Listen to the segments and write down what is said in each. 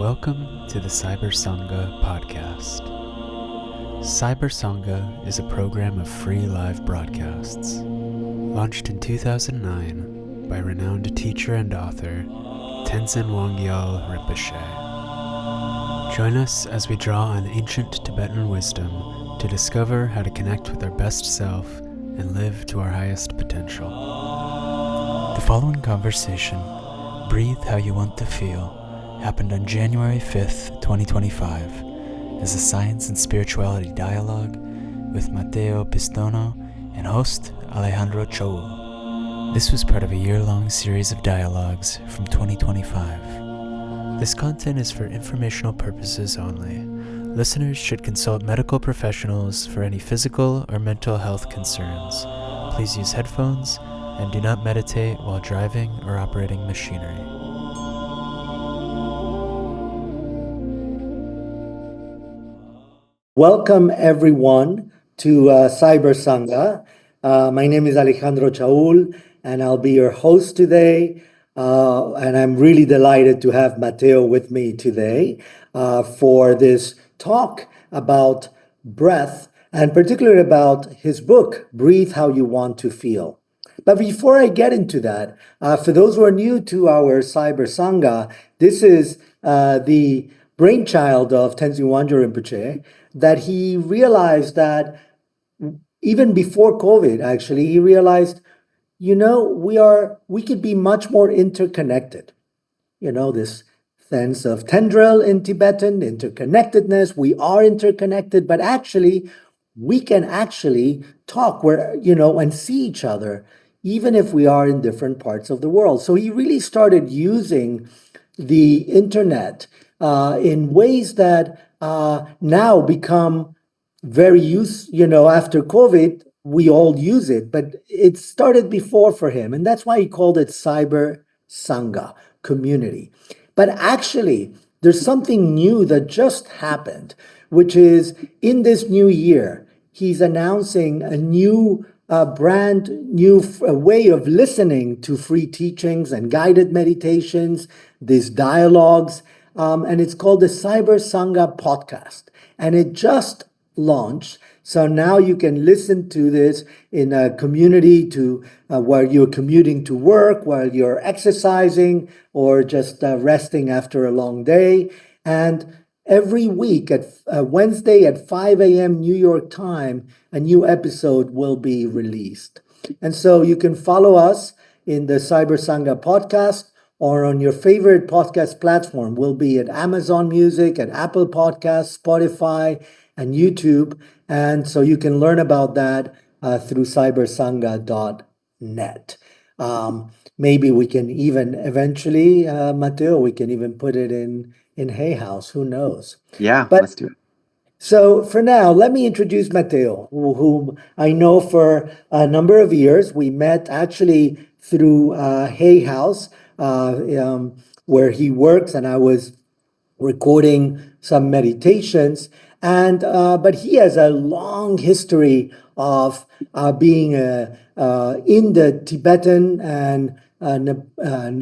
Welcome to the CyberSangha podcast. CyberSangha is a program of free live broadcasts, launched in 2009 by renowned teacher and author Tenzin Wangyal Rinpoche. Join us as we draw on ancient Tibetan wisdom to discover how to connect with our best self and live to our highest potential. The following conversation, Breathe How You Want to Feel, happened on January 5th, 2025, as a science and spirituality dialogue with Matteo Pistono and host Alejandro Chaoul. This was part of a year-long series of dialogues from 2025. This content is for informational purposes only. Listeners should consult medical professionals for any physical or mental health concerns. Please use headphones and do not meditate while driving or operating machinery. Welcome everyone to CyberSangha. My name is Alejandro Chaoul and I'll be your host today. And I'm really delighted to have Matteo with me today for this talk about breath and particularly about his book, Breathe How You Want to Feel. But before I get into that, for those who are new to our CyberSangha, this is the brainchild of Tenzin Wangyal Rinpoche, that he realized that even before COVID, actually, he realized, we could be much more interconnected. This sense of tendril in Tibetan, interconnectedness, we are interconnected, but actually, we can actually talk and see each other, even if we are in different parts of the world. So he really started using the internet in ways that now become very after COVID, we all use it, but it started before for him. And that's why he called it CyberSangha, community. But actually, there's something new that just happened, which is in this new year, he's announcing a new brand new way of listening to free teachings and guided meditations, these dialogues, and it's called the CyberSangha podcast. And it just launched. So now you can listen to this in a community while you're commuting to work, while you're exercising, or just resting after a long day. And every week at Wednesday at 5 a.m. New York time, a new episode will be released. And so you can follow us in the CyberSangha podcast or on your favorite podcast platform. We'll be at Amazon Music, at Apple Podcasts, Spotify, and YouTube. And so you can learn about that through cybersangha.net. Maybe we can even eventually, Matteo, we can even put it in Hay House. Who knows? Yeah, but, let's do it. So for now, let me introduce Matteo, whom I know for a number of years. We met actually through Hay House, where he works, and I was recording some meditations. And but he has a long history of being in the Tibetan and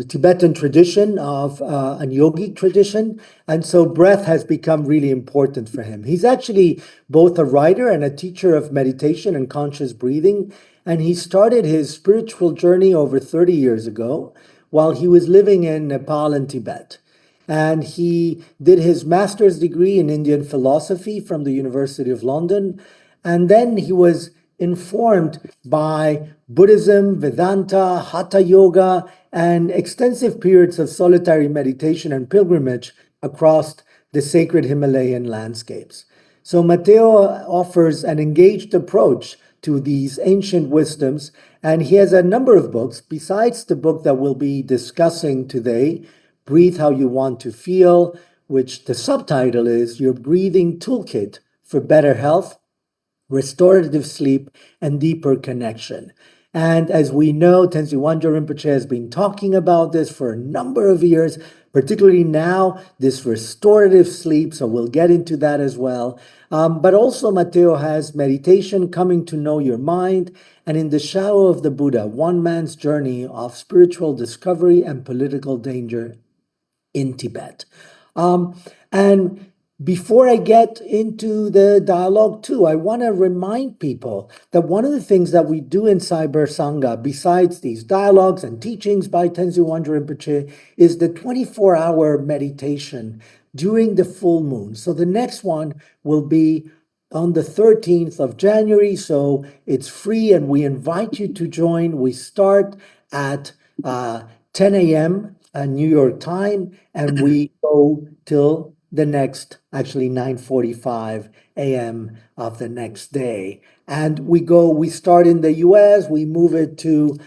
Tibetan tradition of and yogic tradition, and so breath has become really important for him. He's actually both a writer and a teacher of meditation and conscious breathing, and he started his spiritual journey over 30 years ago while he was living in Nepal and Tibet. And he did his master's degree in Indian philosophy from the University of London. And then he was informed by Buddhism, Vedanta, Hatha Yoga, and extensive periods of solitary meditation and pilgrimage across the sacred Himalayan landscapes. So Matteo offers an engaged approach to these ancient wisdoms, and he has a number of books besides the book that we'll be discussing today, Breathe How You Want to Feel, which the subtitle is Your Breathing Toolkit for Better Health, Restorative Sleep, and Deeper Connection. And as we know, Tenzin Wangyal Rinpoche has been talking about this for a number of years, particularly now, this restorative sleep, so we'll get into that as well. But also Matteo has Meditation, Coming to Know Your Mind, and In the Shadow of the Buddha, One Man's Journey of Spiritual Discovery and Political Danger in Tibet. And before I get into the dialogue too, I want to remind people that one of the things that we do in CyberSangha, besides these dialogues and teachings by Tenzin Wangyal Rinpoche, is the 24-hour meditation during the full moon. So the next one will be on the 13th of January. So it's free and we invite you to join. We start at 10 a.m. New York time, and we go till the next, actually 9:45 a.m. of the next day. And we start in the US, we move it to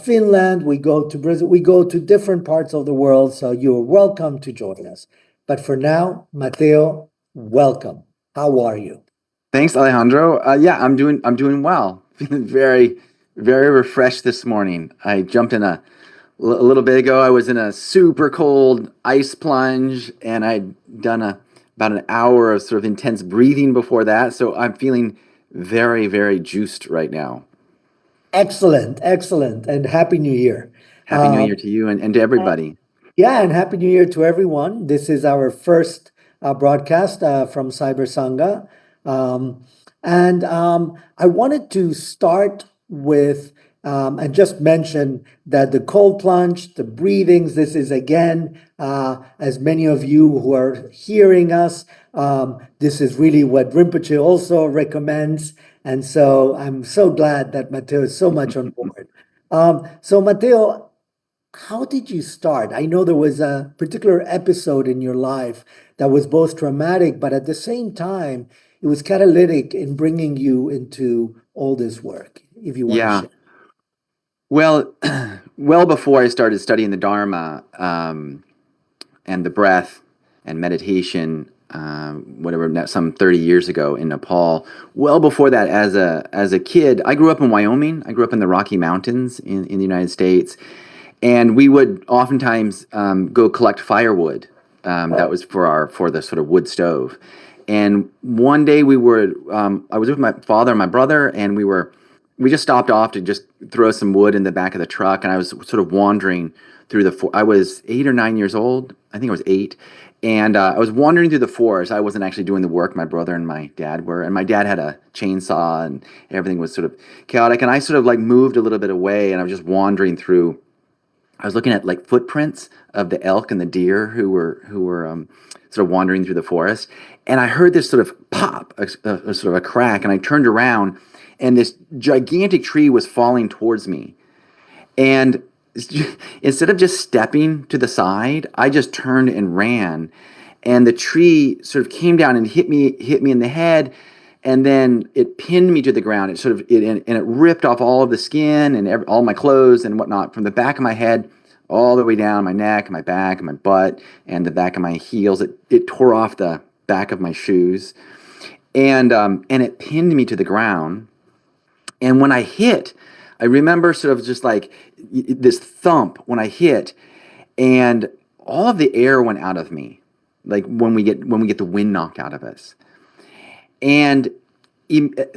Finland, we go to Brazil, we go to different parts of the world. So you're welcome to join us. But for now, Matteo, welcome. How are you? Thanks, Alejandro. Yeah, I'm doing well. Feeling very, very refreshed this morning. I jumped in a little bit ago. I was in a super cold ice plunge, and I'd done about an hour of sort of intense breathing before that. So I'm feeling very, very juiced right now. Excellent, excellent, and Happy New Year. Happy New Year to you and to everybody. Yeah, and Happy New Year to everyone. This is our first broadcast from CyberSangha. Um, and I wanted to start with and just mention that the cold plunge, the breathings, this is again, as many of you who are hearing us, this is really what Rinpoche also recommends. And so I'm so glad that Matteo is so much on board. So Matteo, how did you start? I know there was a particular episode in your life that was both traumatic, but at the same time, it was catalytic in bringing you into all this work, if you want to Yeah. share. Well, well before I started studying the Dharma and the breath and meditation, some 30 years ago in Nepal. Well before that, as a kid, I grew up in Wyoming. I grew up in the Rocky Mountains in the United States, and we would oftentimes go collect firewood. That was for the sort of wood stove. And one day I was with my father and my brother, and we just stopped off to just throw some wood in the back of the truck, and I was sort of wandering through I was 8 or 9 years old. I think I was 8. And I was wandering through the forest. I wasn't actually doing the work. My brother and my dad were. And my dad had a chainsaw, and everything was sort of chaotic. And I sort of like moved a little bit away, and I was just wandering through. I was looking at like footprints of the elk and the deer who were sort of wandering through the forest. And I heard this sort of pop, sort of a crack. And I turned around, and this gigantic tree was falling towards me. And instead of just stepping to the side, I just turned and ran. And the tree sort of came down and hit me in the head, and then it pinned me to the ground. And it ripped off all of the skin and all my clothes and whatnot from the back of my head all the way down my neck, my back, my butt, and the back of my heels. It tore off the back of my shoes, and it pinned me to the ground. And when I hit, I remember sort of just like this thump when I hit, and all of the air went out of me, like when we get the wind knocked out of us. And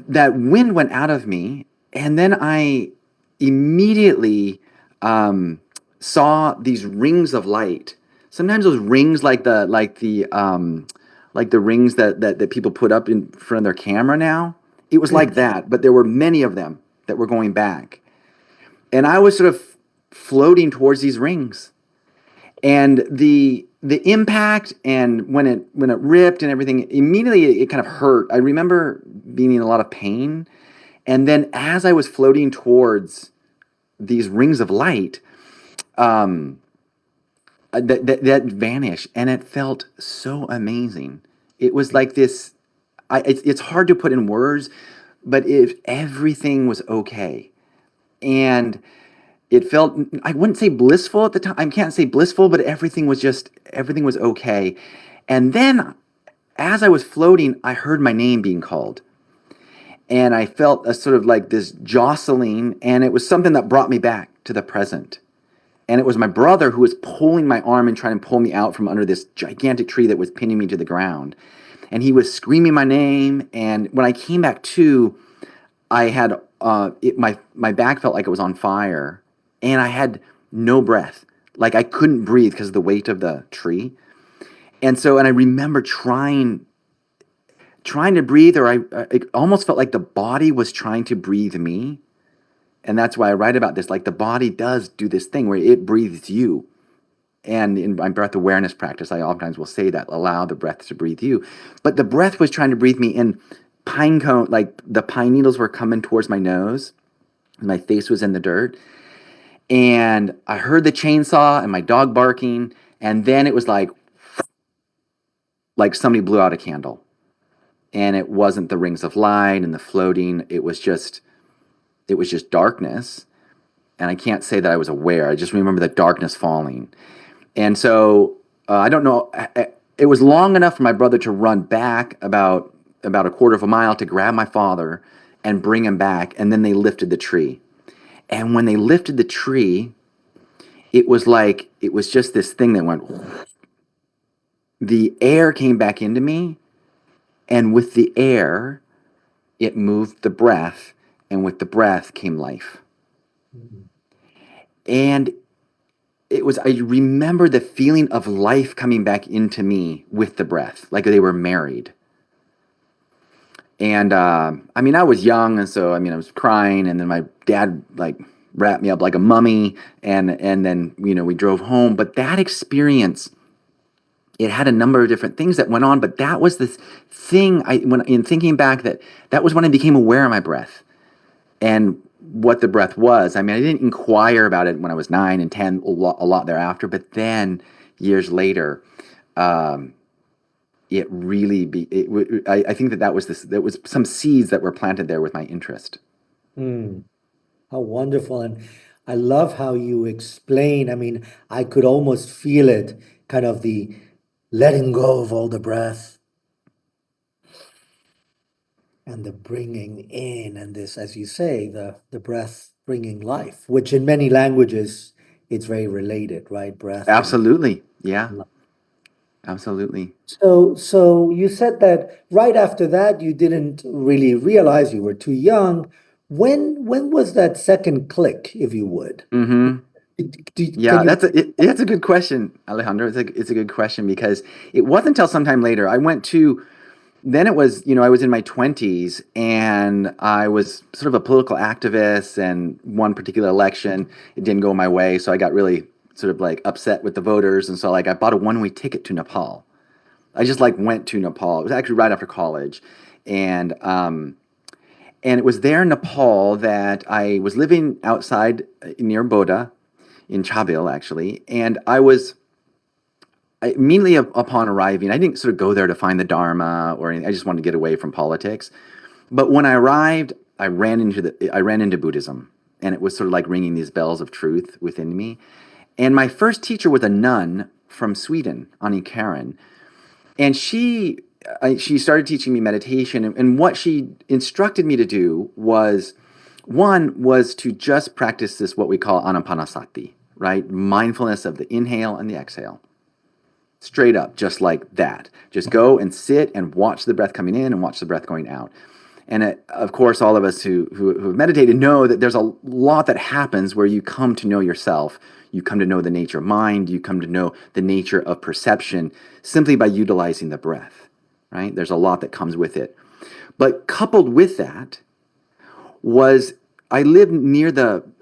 that wind went out of me, and then I immediately saw these rings of light. Sometimes those rings, like the rings that people put up in front of their camera now. It was like that, but there were many of them that were going back, and I was sort of floating towards these rings, and the impact, and when it ripped and everything, immediately it kind of hurt. I remember being in a lot of pain, and then as I was floating towards these rings of light, that vanished, and it felt so amazing. It was like this. It's hard to put in words, but if everything was okay, and it felt, I wouldn't say blissful at the time. I can't say blissful, but everything was okay. And then as I was floating, I heard my name being called. And I felt a sort of like this jostling, and it was something that brought me back to the present. And it was my brother who was pulling my arm and trying to pull me out from under this gigantic tree that was pinning me to the ground. And he was screaming my name. And when I came back to, I had my back felt like it was on fire, and I had no breath. Like I couldn't breathe because of the weight of the tree. And I remember trying to breathe, or it almost felt like the body was trying to breathe me. And that's why I write about this. Like, the body does do this thing where it breathes you. And in my breath awareness practice, I oftentimes will say that, allow the breath to breathe you. But the breath was trying to breathe me, and pine cone, like the pine needles were coming towards my nose. My face was in the dirt. And I heard the chainsaw and my dog barking. And then it was like somebody blew out a candle. And it wasn't the rings of light and the floating. It was just darkness. And I can't say that I was aware. I just remember the darkness falling. And so I don't know. It was long enough for my brother to run back about a quarter of a mile to grab my father and bring him back. And then they lifted the tree. And when they lifted the tree, it was just this thing that went. The air came back into me. And with the air, it moved the breath. And with the breath came life. Mm-hmm. And I remember the feeling of life coming back into me with the breath, like they were married. And I mean, I was young, and so I was crying, and then my dad wrapped me up like a mummy, and then we drove home. But that experience, it had a number of different things that went on, but that was this thing. In thinking back, that was when I became aware of my breath, and what the breath was. I didn't inquire about it when I was 9 and 10, a lot thereafter, but then years later, it really I think that was some seeds that were planted there with my interest. How wonderful. And I love how you explain. I could almost feel it, kind of the letting go of all the breath and the bringing in, and this, as you say, the breath bringing life, which in many languages, it's very related, right? Breath. Absolutely. Yeah. Absolutely. So you said that right after that, you didn't really realize, you were too young. When was that second click, if you would? Mm-hmm. Yeah, that's a good question, Alejandro. It's a good question, because it wasn't until sometime later then it was, I was in my 20s, and I was sort of a political activist, and one particular election, it didn't go my way. So I got really sort of upset with the voters. And so I bought a one-way ticket to Nepal. I just went to Nepal. It was actually right after college. And it was there in Nepal that I was living outside near Bodha in Chabil, actually. And immediately upon arriving, I didn't sort of go there to find the Dharma or anything. I just wanted to get away from politics. But when I arrived, I ran into Buddhism, and it was sort of ringing these bells of truth within me. And my first teacher was a nun from Sweden, Annie Karen, and she started teaching me meditation. And what she instructed me to do was to just practice this, what we call anapanasati, right? Mindfulness of the inhale and the exhale. Straight up, just like that. Just go and sit and watch the breath coming in and watch the breath going out. And of course, all of us who have meditated know that there's a lot that happens where you come to know yourself. You come to know the nature of mind. You come to know the nature of perception simply by utilizing the breath, right? There's a lot that comes with it. But coupled with that was, I lived near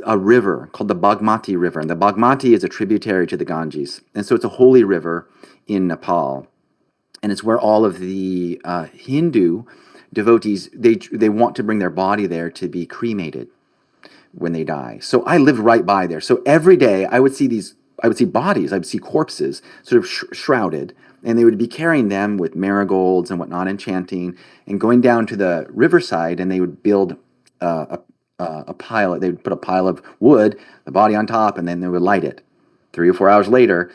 a river called the Bagmati River. And the Bagmati is a tributary to the Ganges. And so it's a holy river in Nepal. And it's where all of the Hindu devotees, they want to bring their body there to be cremated when they die. So I lived right by there. So every day I would see bodies, I would see corpses sort of shrouded, and they would be carrying them with marigolds and whatnot, and chanting, and going down to the riverside, and they would build a pile. They would put a pile of wood, the body on top, and then they would light it. 3 or 4 hours later,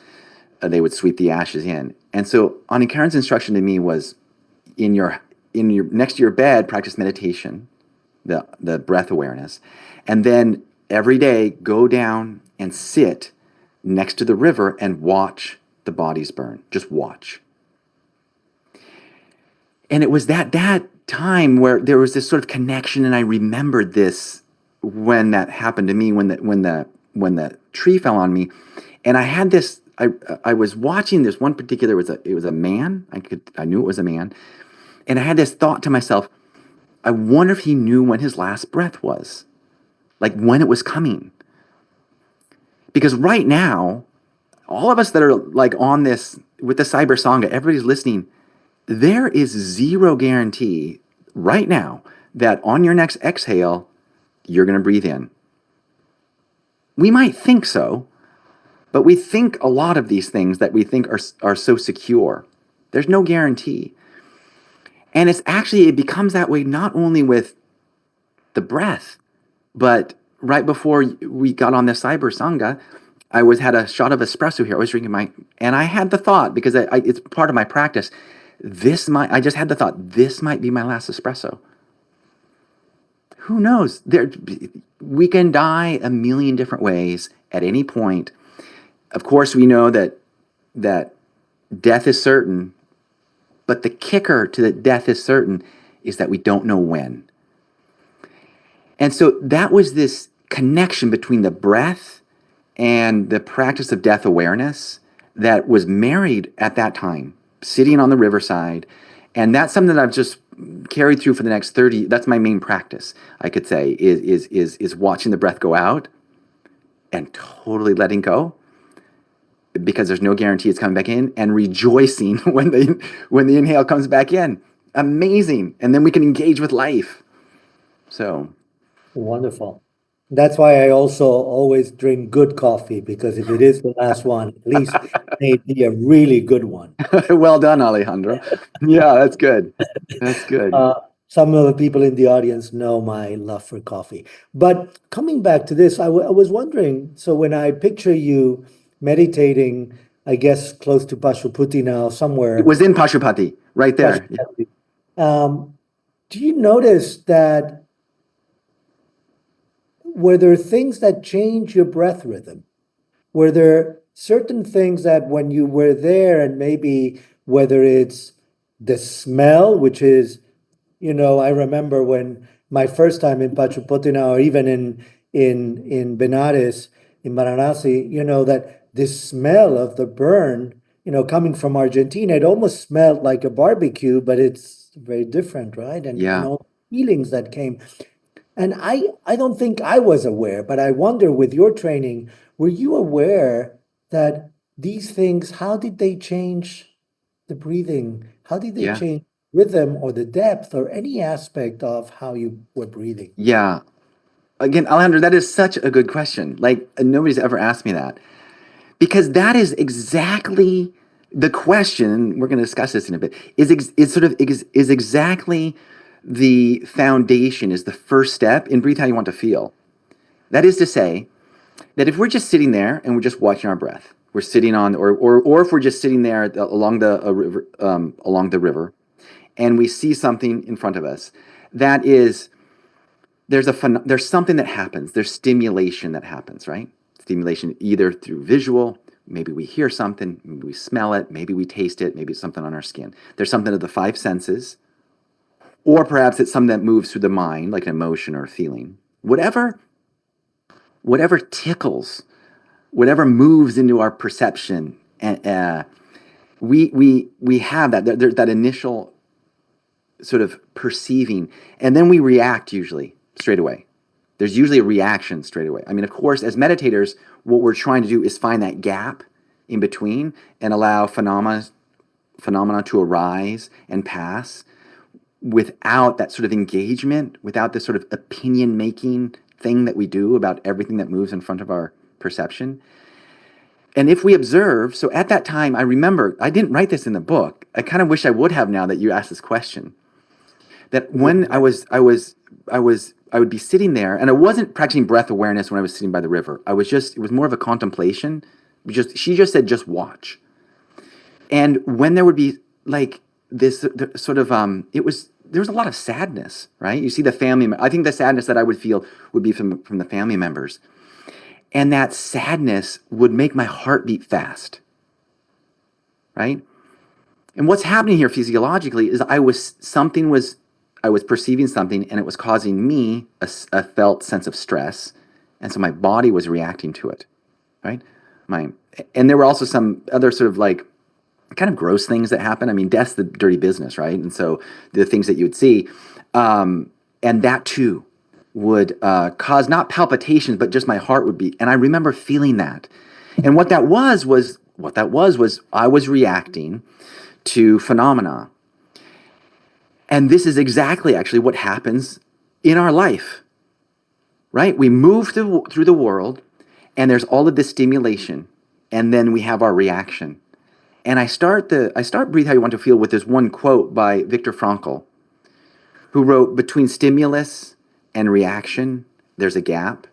they would sweep the ashes in. And so Ani Karen's instruction to me was, in your next to your bed, practice meditation, the breath awareness, and then every day go down and sit next to the river and watch the bodies burn. Just watch. And it was that time where there was this sort of connection, and I remembered this when that happened to me, when the tree fell on me, and I I was watching this one particular, it was a man. I knew it was a man. And I had this thought to myself, I wonder if he knew when his last breath was, like when it was coming. Because right now, all of us that are like on this with the CyberSangha, everybody's listening, there is zero guarantee right now that on your next exhale, you're going to breathe in. We might think so, but we think a lot of these things that we think are so secure. There's no guarantee. And it becomes that way not only with the breath, but right before we got on the CyberSangha, I had a shot of espresso here. I was drinking and I had the thought, because it's part of my practice, I just had the thought, this might be my last espresso. Who knows? We can die a million different ways at any point. Of course, we know that death is certain, but the kicker to that death is certain is that we don't know when. And so that was this connection between the breath and the practice of death awareness that was married at that time, sitting on the riverside. And that's something that I've just carried through for the next 30. That's my main practice, I could say, is watching the breath go out and totally letting go, because there's no guarantee it's coming back in, and rejoicing when the inhale comes back in. Amazing. And then we can engage with life. So Wonderful. That's why I also always drink good coffee, because if it is the last one, at least it may be a really good one. Well done, Alejandro. Yeah, that's good. That's good. Some of the people in the audience know my love for coffee. But coming back to this, I was wondering, so when I picture you meditating, I guess close to Pashupati now, somewhere. It was in Pashupati, right there. Pashupati. Do you notice that, were there things that change your breath rhythm? Were there certain things that when you were there, and maybe whether it's the smell, which is, I remember when my first time in Pachupottina, or even in Benares, in Varanasi, that this smell of the burn, coming from Argentina, it almost smelled like a barbecue, but it's very different, right? And all the feelings that came. And I don't think I was aware, but I wonder, with your training, were you aware that these things, how did they change the breathing? How did they change rhythm or the depth or any aspect of how you were breathing? Yeah. Again, Alejandro, that is such a good question. Like, nobody's ever asked me that. Because that is exactly the question, we're going to discuss this in a bit, is exactly the foundation, is the first step in Breathe How You Want to Feel. That is to say, that if we're just sitting there and we're just watching our breath, we're sitting on, or if we're just sitting there along the river, and we see something in front of us, that is, there's something that happens. There's stimulation that happens, right? Stimulation either through visual, maybe we hear something, maybe we smell it, maybe we taste it, maybe it's something on our skin. There's something of the five senses, or perhaps it's something that moves through the mind, like an emotion or a feeling. Whatever tickles, whatever moves into our perception, and we have that initial sort of perceiving, and then we react usually straight away. There's usually a reaction straight away. I mean, of course, as meditators, what we're trying to do is find that gap in between and allow phenomena to arise and pass without that sort of engagement, without this sort of opinion-making thing that we do about everything that moves in front of our perception. And if we observe, so at that time, I remember, I didn't write this in the book. I kind of wish I would have, now that you asked this question. That when I would be sitting there, and I wasn't practicing breath awareness when I was sitting by the river. It was more of a contemplation. She just said, just watch. And when there would be like this sort of, there was a lot of sadness, right? You see the family, I think the sadness that I would feel would be from the family members. And that sadness would make my heart beat fast, right? And what's happening here physiologically is I was perceiving something, and it was causing me a felt sense of stress. And so my body was reacting to it, right? And there were also some other sort of like kind of gross things that happen. I mean, death's the dirty business, right? And so the things that you would see, and that too would cause not palpitations, but just my heart would beat. And I remember feeling that. And what that was I was reacting to phenomena. And this is exactly actually what happens in our life, right? We move through the world, and there's all of this stimulation, and then we have our reaction. And I start Breathe How You Want to Feel with this one quote by Viktor Frankl, who wrote, "Between stimulus and reaction, there's a gap.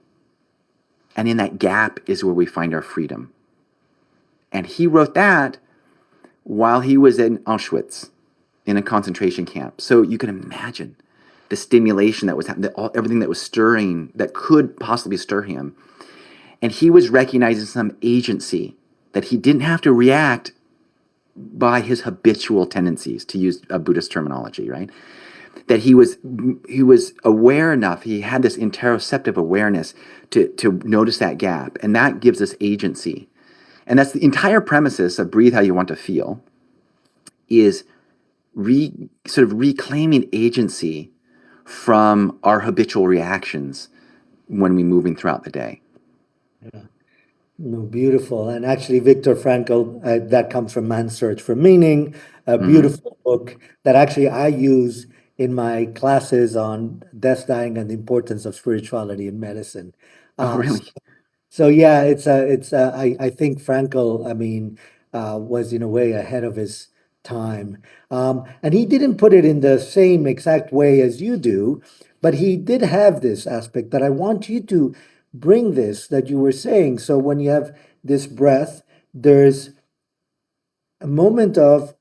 And in that gap is where we find our freedom." And he wrote that while he was in Auschwitz, in a concentration camp. So you can imagine the stimulation that was happening, everything that was stirring, that could possibly stir him. And he was recognizing some agency, that he didn't have to react by his habitual tendencies, to use a Buddhist terminology, right? That he was aware enough, he had this interoceptive awareness to notice that gap, and that gives us agency. And that's the entire premises of Breathe How You Want to Feel, is sort of reclaiming agency from our habitual reactions when we're moving throughout the day. Yeah. No, beautiful. And actually, Viktor Frankl, that comes from Man's Search for Meaning, a beautiful book that actually I use in my classes on death, dying, and the importance of spirituality in medicine. Oh, really? So yeah, I think Frankl, I mean, was in a way ahead of his time. And he didn't put it in the same exact way as you do, but he did have this aspect that I want you to bring this that you were saying. So when you have this breath, there's a moment of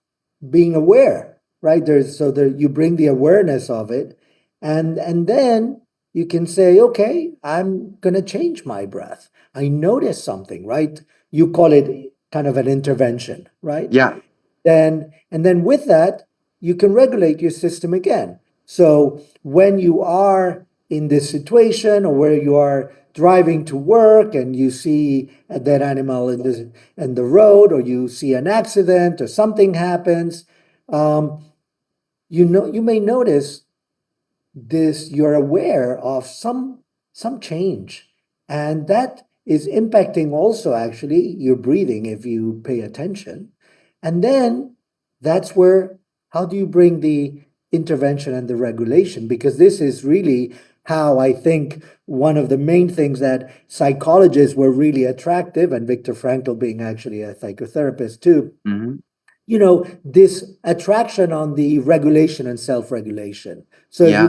being aware, right? You bring the awareness of it, and then you can say, okay, I'm gonna change my breath. I notice something, right? You call it kind of an intervention, right? Yeah. And then with that, you can regulate your system again. So when you are in this situation, or where you are driving to work and you see a dead animal in the road, or you see an accident, or something happens, you may notice this. You're aware of some change, and that is impacting also actually your breathing if you pay attention. And then that's where, how do you bring the intervention and the regulation? Because this is really how I think one of the main things that psychologists were really attractive, and Viktor Frankl being actually a psychotherapist too, this attraction on the regulation and self-regulation. So Yeah.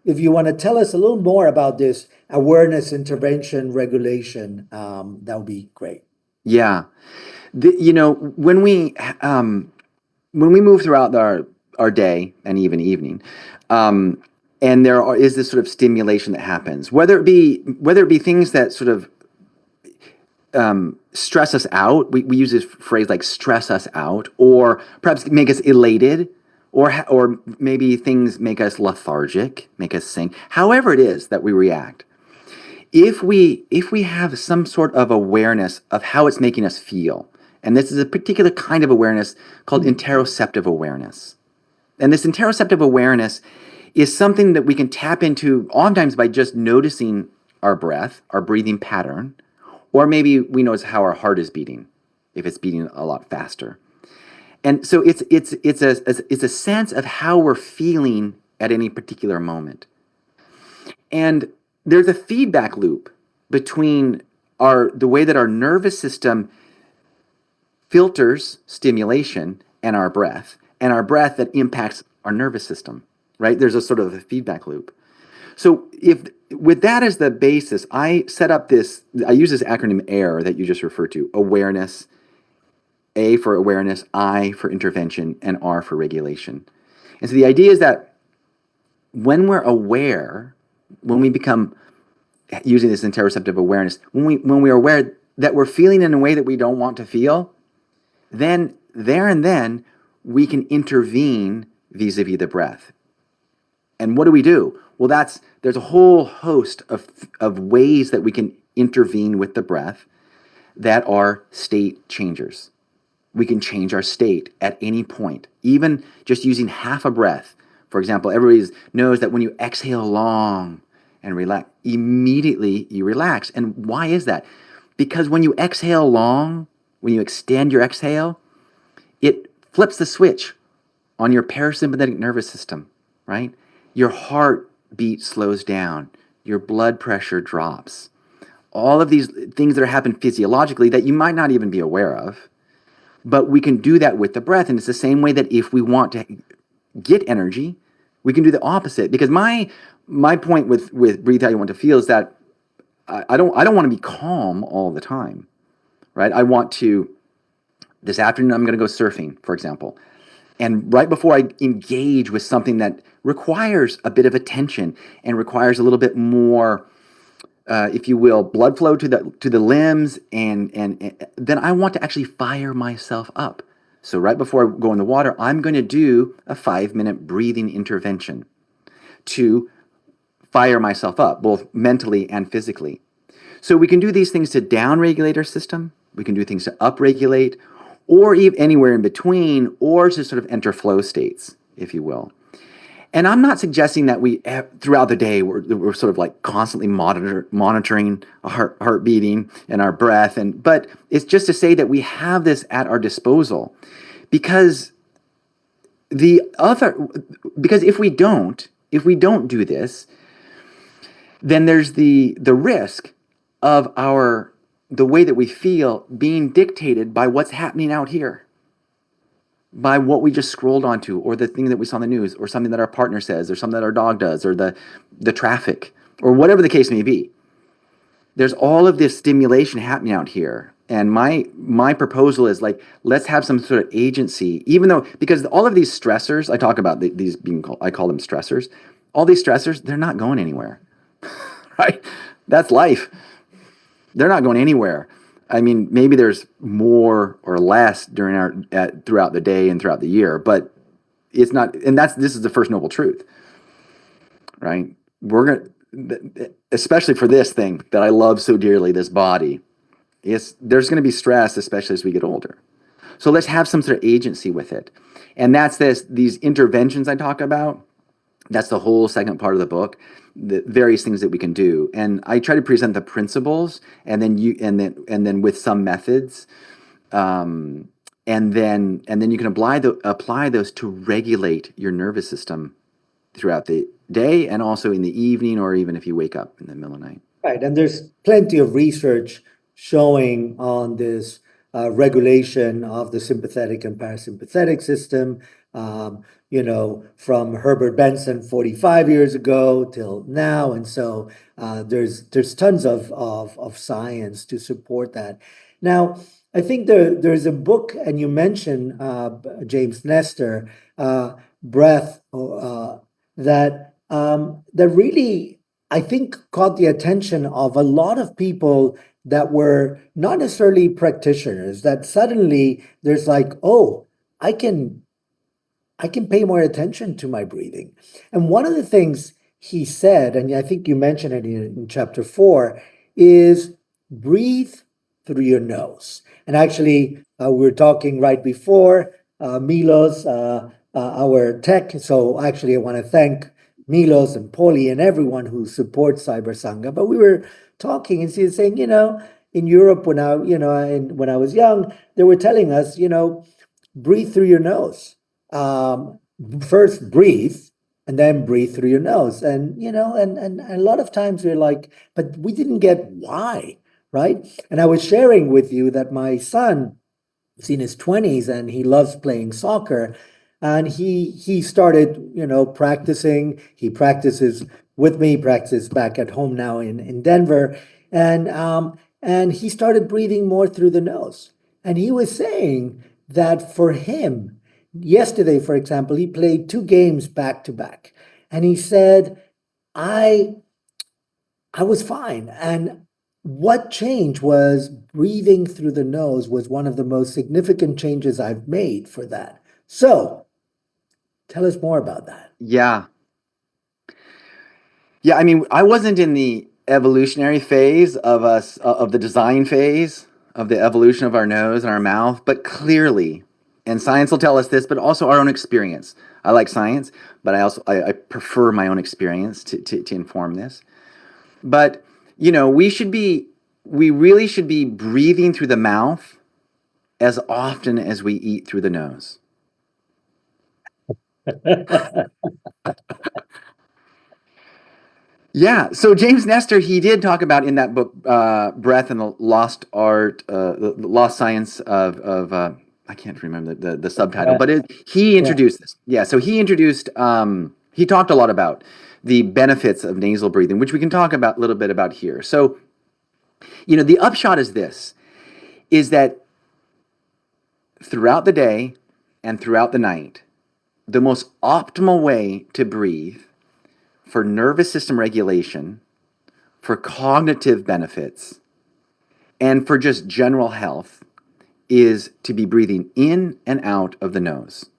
if you want to tell us a little more about this awareness, intervention, regulation, that would be great. Yeah. When we move throughout our day and even evening, and is this sort of stimulation that happens, whether it be things that sort of stress us out. We use this phrase like stress us out, or perhaps make us elated, or maybe things make us lethargic, make us sing. However it is that we react, if we have some sort of awareness of how it's making us feel, and this is a particular kind of awareness called interoceptive awareness. And this interoceptive awareness is something that we can tap into oftentimes by just noticing our breath, our breathing pattern, or maybe we notice how our heart is beating, if it's beating a lot faster. And so it's a sense of how we're feeling at any particular moment. And there's a feedback loop between the way that our nervous system filters stimulation and our breath that impacts our nervous system, right? There's a sort of a feedback loop. So with that as the basis, I use this acronym AIR that you just referred to: awareness, A for awareness, I for intervention, and R for regulation. And so the idea is that when we're aware, when we become using this interoceptive awareness, when we're aware that we're feeling in a way that we don't want to feel, then we can intervene vis-a-vis the breath. And what do? Well, there's a whole host of ways that we can intervene with the breath that are state changers. We can change our state at any point, even just using half a breath. For example, everybody knows that when you exhale long and relax, immediately you relax. And why is that? Because when you exhale long, when you extend your exhale, it flips the switch on your parasympathetic nervous system, right? Your heartbeat slows down, your blood pressure drops. All of these things that are happening physiologically that you might not even be aware of, but we can do that with the breath. And it's the same way that if we want to get energy, we can do the opposite. Because my point with breathe how you want to feel is that I don't want to be calm all the time, right? I want to, this afternoon I'm going to go surfing, for example. And right before I engage with something that requires a bit of attention and requires a little bit more, if you will, blood flow to the limbs, and then I want to actually fire myself up. So right before I go in the water, I'm going to do a 5-minute breathing intervention to fire myself up, both mentally and physically. So we can do these things to downregulate our system. We can do things to upregulate, or even anywhere in between, or to sort of enter flow states, if you will. And I'm not suggesting that we, throughout the day, we're sort of like constantly monitoring our heart beating and our breath, but it's just to say that we have this at our disposal, because if we don't do this, then there's the risk of the way that we feel being dictated by what's happening out here, by what we just scrolled onto, or the thing that we saw in the news, or something that our partner says, or something that our dog does, or the traffic, or whatever the case may be. There's all of this stimulation happening out here. And my proposal is, like, let's have some sort of agency, because all of these stressors, I talk about these being called, I call them stressors. All these stressors, they're not going anywhere, right? That's life. They're not going anywhere. I mean, maybe there's more or less throughout the day and throughout the year, but it's not. And this is the first noble truth, right? Especially for this thing that I love so dearly, this body, there's going to be stress, especially as we get older. So let's have some sort of agency with it, and that's these interventions I talk about. That's the whole second part of the book, the various things that we can do. And I try to present the principles, and then with some methods, and then you can apply those to regulate your nervous system throughout the day, and also in the evening, or even if you wake up in the middle of the night. Right, and there's plenty of research showing on this regulation of the sympathetic and parasympathetic system. From Herbert Benson 45 years ago till now. And so there's tons of science to support that. Now, I think there's a book, and you mentioned James Nestor, Breath, that really, I think, caught the attention of a lot of people that were not necessarily practitioners, that suddenly there's like, oh, I can pay more attention to my breathing. And one of the things he said, and I think you mentioned it in chapter 4, is breathe through your nose. And actually, we were talking right before, Milos, our tech. So actually, I want to thank Milos and Polly and everyone who supports CyberSangha. But we were talking, and she was saying, in Europe, when I was young, they were telling us, breathe through your nose. First breathe, and then breathe through your nose. And and a lot of times we're like, but we didn't get why, right? And I was sharing with you that my son is in his 20s and he loves playing soccer, and he started practicing. He practices with me, practices back at home now in Denver, and he started breathing more through the nose. And he was saying that for him, yesterday, for example, he played 2 games back to back, and he said, I was fine. And what changed was breathing through the nose was one of the most significant changes I've made for that. So tell us more about that. Yeah. Yeah, I mean, I wasn't in the evolutionary phase of the design phase of the evolution of our nose and our mouth, but clearly, and science will tell us this, but also our own experience. I like science, but I prefer my own experience to inform this. But we really should be breathing through the mouth as often as we eat through the nose. Yeah. So James Nestor, he did talk about in that book, Breath and the Lost Art, the Lost Science of I can't remember the subtitle, but he introduced this. Yeah. So he introduced, he talked a lot about the benefits of nasal breathing, which we can talk about a little bit about here. So, the upshot is this, is that throughout the day and throughout the night, the most optimal way to breathe for nervous system regulation, for cognitive benefits, and for just general health is to be breathing in and out of the nose.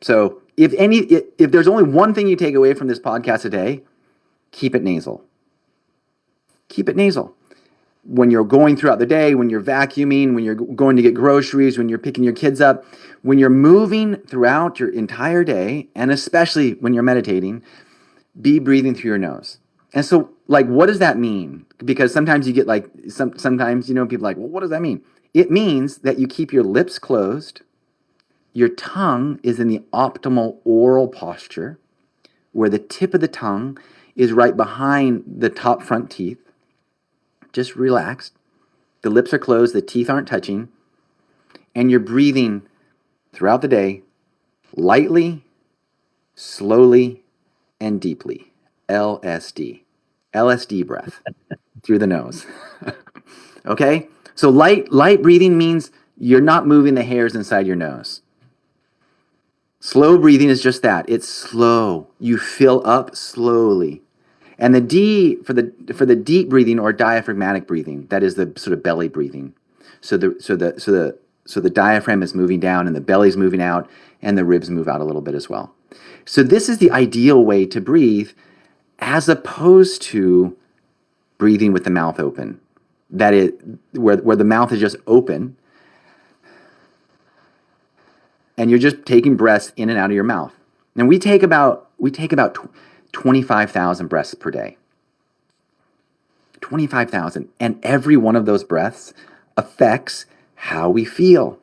So if there's only one thing you take away from this podcast today, keep it nasal. Keep it nasal. When you're going throughout the day, when you're vacuuming, when you're going to get groceries, when you're picking your kids up, when you're moving throughout your entire day, and especially when you're meditating, be breathing through your nose. And so, what does that mean? Because sometimes you get sometimes, people are like, well, what does that mean? It means that you keep your lips closed, your tongue is in the optimal oral posture, where the tip of the tongue is right behind the top front teeth, just relaxed. The lips are closed, the teeth aren't touching, and you're breathing throughout the day, lightly, slowly, and deeply. LSD breath through the nose. Okay? So light breathing means you're not moving the hairs inside your nose. Slow breathing is just that. It's slow. You fill up slowly. And the D for the deep breathing or diaphragmatic breathing, that is the sort of belly breathing. So the diaphragm is moving down and the belly's moving out and the ribs move out a little bit as well. So this is the ideal way to breathe, as opposed to breathing with the mouth open. That is where the mouth is just open and you're just taking breaths in and out of your mouth. And we take about 25,000 breaths per day. 25,000. And every one of those breaths affects how we feel.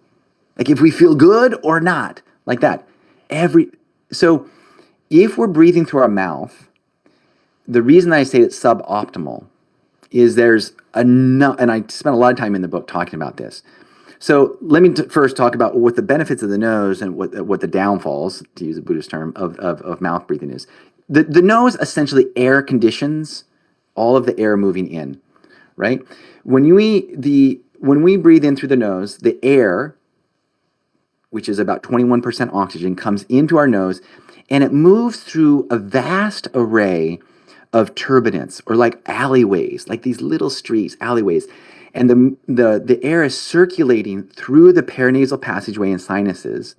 Like if we feel good or not, like that. So if we're breathing through our mouth, the reason I say it's suboptimal is there's enough, and I spent a lot of time in the book talking about this. So let me first talk about what the benefits of the nose and what the downfalls, to use a Buddhist term, of mouth breathing is. The nose essentially air conditions all of the air moving in, right? When we breathe in through the nose, the air, which is about 21% oxygen, comes into our nose, and it moves through a vast array of turbinates, or like alleyways, like these little streets, alleyways. And the air is circulating through the paranasal passageway and sinuses.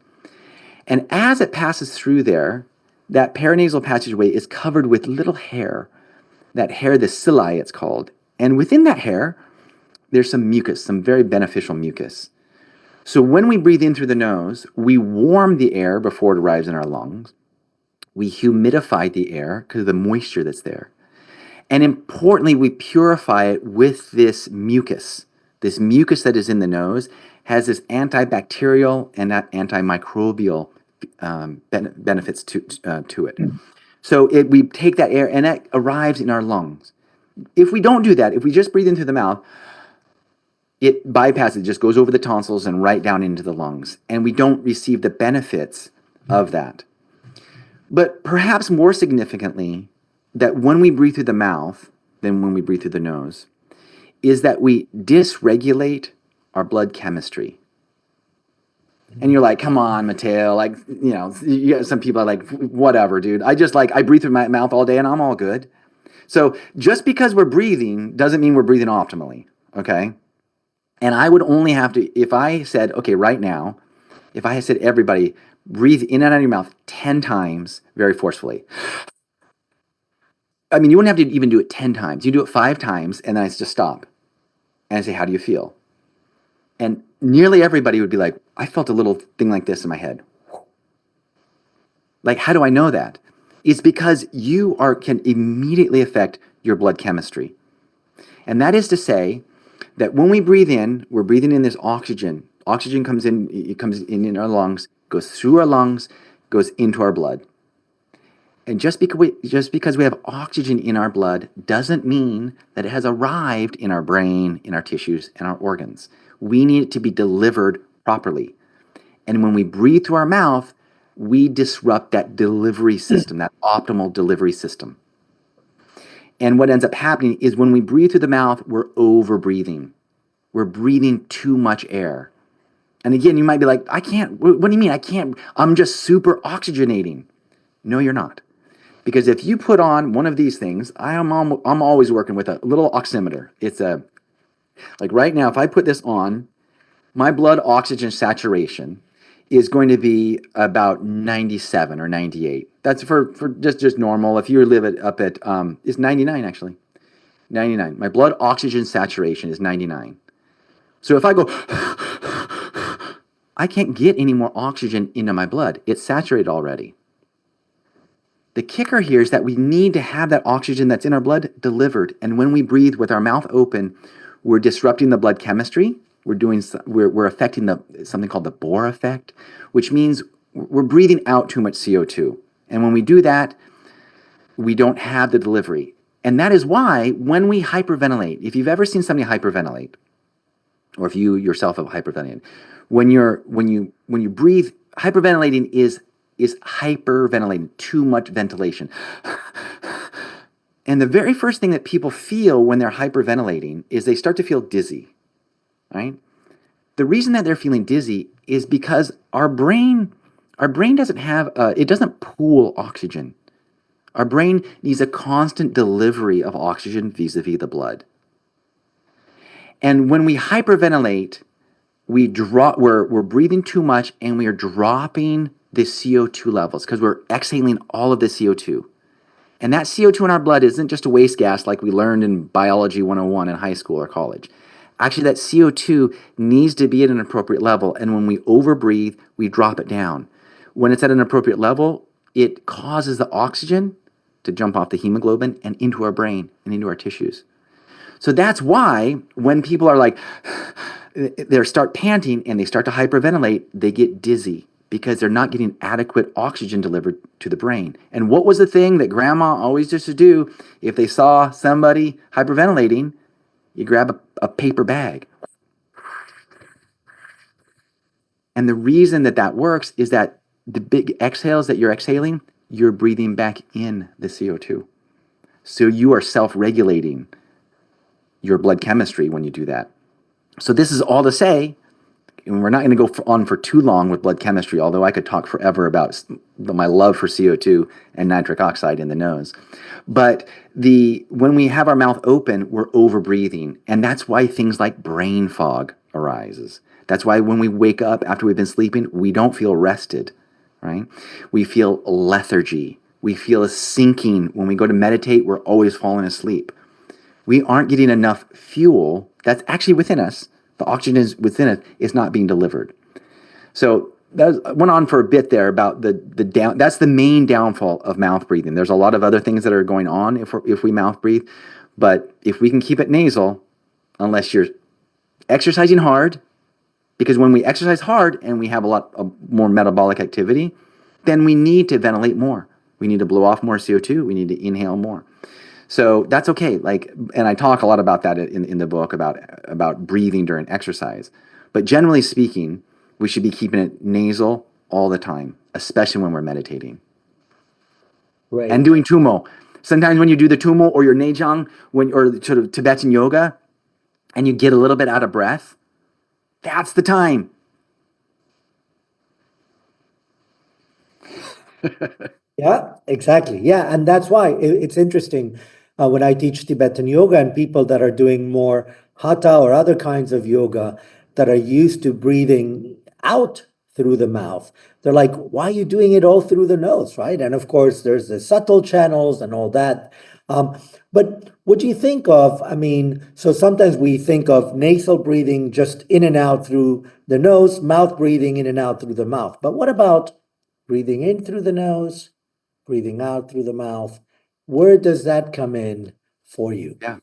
And as it passes through there, that paranasal passageway is covered with little hair. That hair, the cilia, it's called. And within that hair, there's some mucus, some very beneficial mucus. So when we breathe in through the nose, we warm the air before it arrives in our lungs. We humidify the air because of the moisture that's there. And importantly, we purify it with this mucus. This mucus that is in the nose has this antibacterial and antimicrobial benefits to it. So we take that air and that arrives in our lungs. If we don't do that, if we just breathe in through the mouth, it bypasses, it just goes over the tonsils and right down into the lungs. And we don't receive the benefits of that. But perhaps more significantly, that when we breathe through the mouth than when we breathe through the nose, is that we dysregulate our blood chemistry. And you're like, come on, Matteo, some people are like, whatever, dude. I breathe through my mouth all day and I'm all good. So just because we're breathing doesn't mean we're breathing optimally, okay? And I would only have to, if I said, okay, right now, if I said everybody, breathe in and out of your mouth 10 times very forcefully. I mean, you wouldn't have to even do it 10 times. You do it 5 times and then I just stop. And I say, how do you feel? And nearly everybody would be like, I felt a little thing like this in my head. Like, how do I know that? It's because you can immediately affect your blood chemistry. And that is to say that when we breathe in, we're breathing in this oxygen. Oxygen comes in our lungs, goes through our lungs, goes into our blood. And just because we have oxygen in our blood doesn't mean that it has arrived in our brain, in our tissues, and our organs. We need it to be delivered properly. And when we breathe through our mouth, we disrupt that delivery system, that optimal delivery system. And what ends up happening is when we breathe through the mouth, we're over-breathing. We're breathing too much air. And again, you might be like, I can't, what do you mean? I can't, I'm just super oxygenating. No, you're not. Because if you put on one of these things, I'm always working with a little oximeter. It's like right now, if I put this on, my blood oxygen saturation is going to be about 97 or 98. That's for just normal. If you live up at, it's 99 actually, 99. My blood oxygen saturation is 99. So if I go, I can't get any more oxygen into my blood. It's saturated already. The kicker here is that we need to have that oxygen that's in our blood delivered. And when we breathe with our mouth open, we're disrupting the blood chemistry. We're affecting something called the Bohr effect, which means we're breathing out too much CO2. And when we do that, we don't have the delivery. And that is why when we hyperventilate, if you've ever seen somebody hyperventilate, or if you yourself have hyperventilated, when you breathe, hyperventilating is hyperventilating, too much ventilation. And the very first thing that people feel when they're hyperventilating is they start to feel dizzy, right? The reason that they're feeling dizzy is because our brain doesn't have, it doesn't pool oxygen. Our brain needs a constant delivery of oxygen vis-a-vis the blood. And when we hyperventilate, we're breathing too much and we are dropping the CO2 levels because we're exhaling all of the CO2. And that CO2 in our blood isn't just a waste gas like we learned in Biology 101 in high school or college. Actually, that CO2 needs to be at an appropriate level. And when we overbreathe, we drop it down. When it's at an appropriate level, it causes the oxygen to jump off the hemoglobin and into our brain and into our tissues. So that's why when people are like, they start panting and they start to hyperventilate, they get dizzy because they're not getting adequate oxygen delivered to the brain. And what was the thing that grandma always used to do if they saw somebody hyperventilating? You grab a paper bag. And the reason that works is that the big exhales that you're exhaling, you're breathing back in the CO2. So you are self-regulating your blood chemistry when you do that. So this is all to say, and we're not going to go on for too long with blood chemistry, although I could talk forever about my love for CO2 and nitric oxide in the nose. But when we have our mouth open, we're over-breathing, and that's why things like brain fog arises. That's why when we wake up after we've been sleeping, we don't feel rested, right? We feel lethargy. We feel a sinking. When we go to meditate, we're always falling asleep. We aren't getting enough fuel that's actually within us. The oxygen is within it is not being delivered. So that went on for a bit there about that's the main downfall of mouth breathing. There's a lot of other things that are going on if we mouth breathe, but if we can keep it nasal, unless you're exercising hard, because when we exercise hard and we have a lot of more metabolic activity, then we need to ventilate more. We need to blow off more CO2. We need to inhale more. So that's okay. And I talk a lot about that in the book about breathing during exercise. But generally speaking, we should be keeping it nasal all the time, especially when we're meditating. Right. And doing tumo. Sometimes when you do the tumo or your neijang, or sort of Tibetan yoga, and you get a little bit out of breath, that's the time. Yeah, exactly. Yeah, and that's why it's interesting when I teach Tibetan yoga and people that are doing more hatha or other kinds of yoga that are used to breathing out through the mouth. They're like, why are you doing it all through the nose, right? And of course, there's the subtle channels and all that. But what do you think of? I mean, so sometimes we think of nasal breathing just in and out through the nose, mouth breathing in and out through the mouth. But what about breathing in through the nose, breathing out through the mouth? Where does that come in for you? Yeah.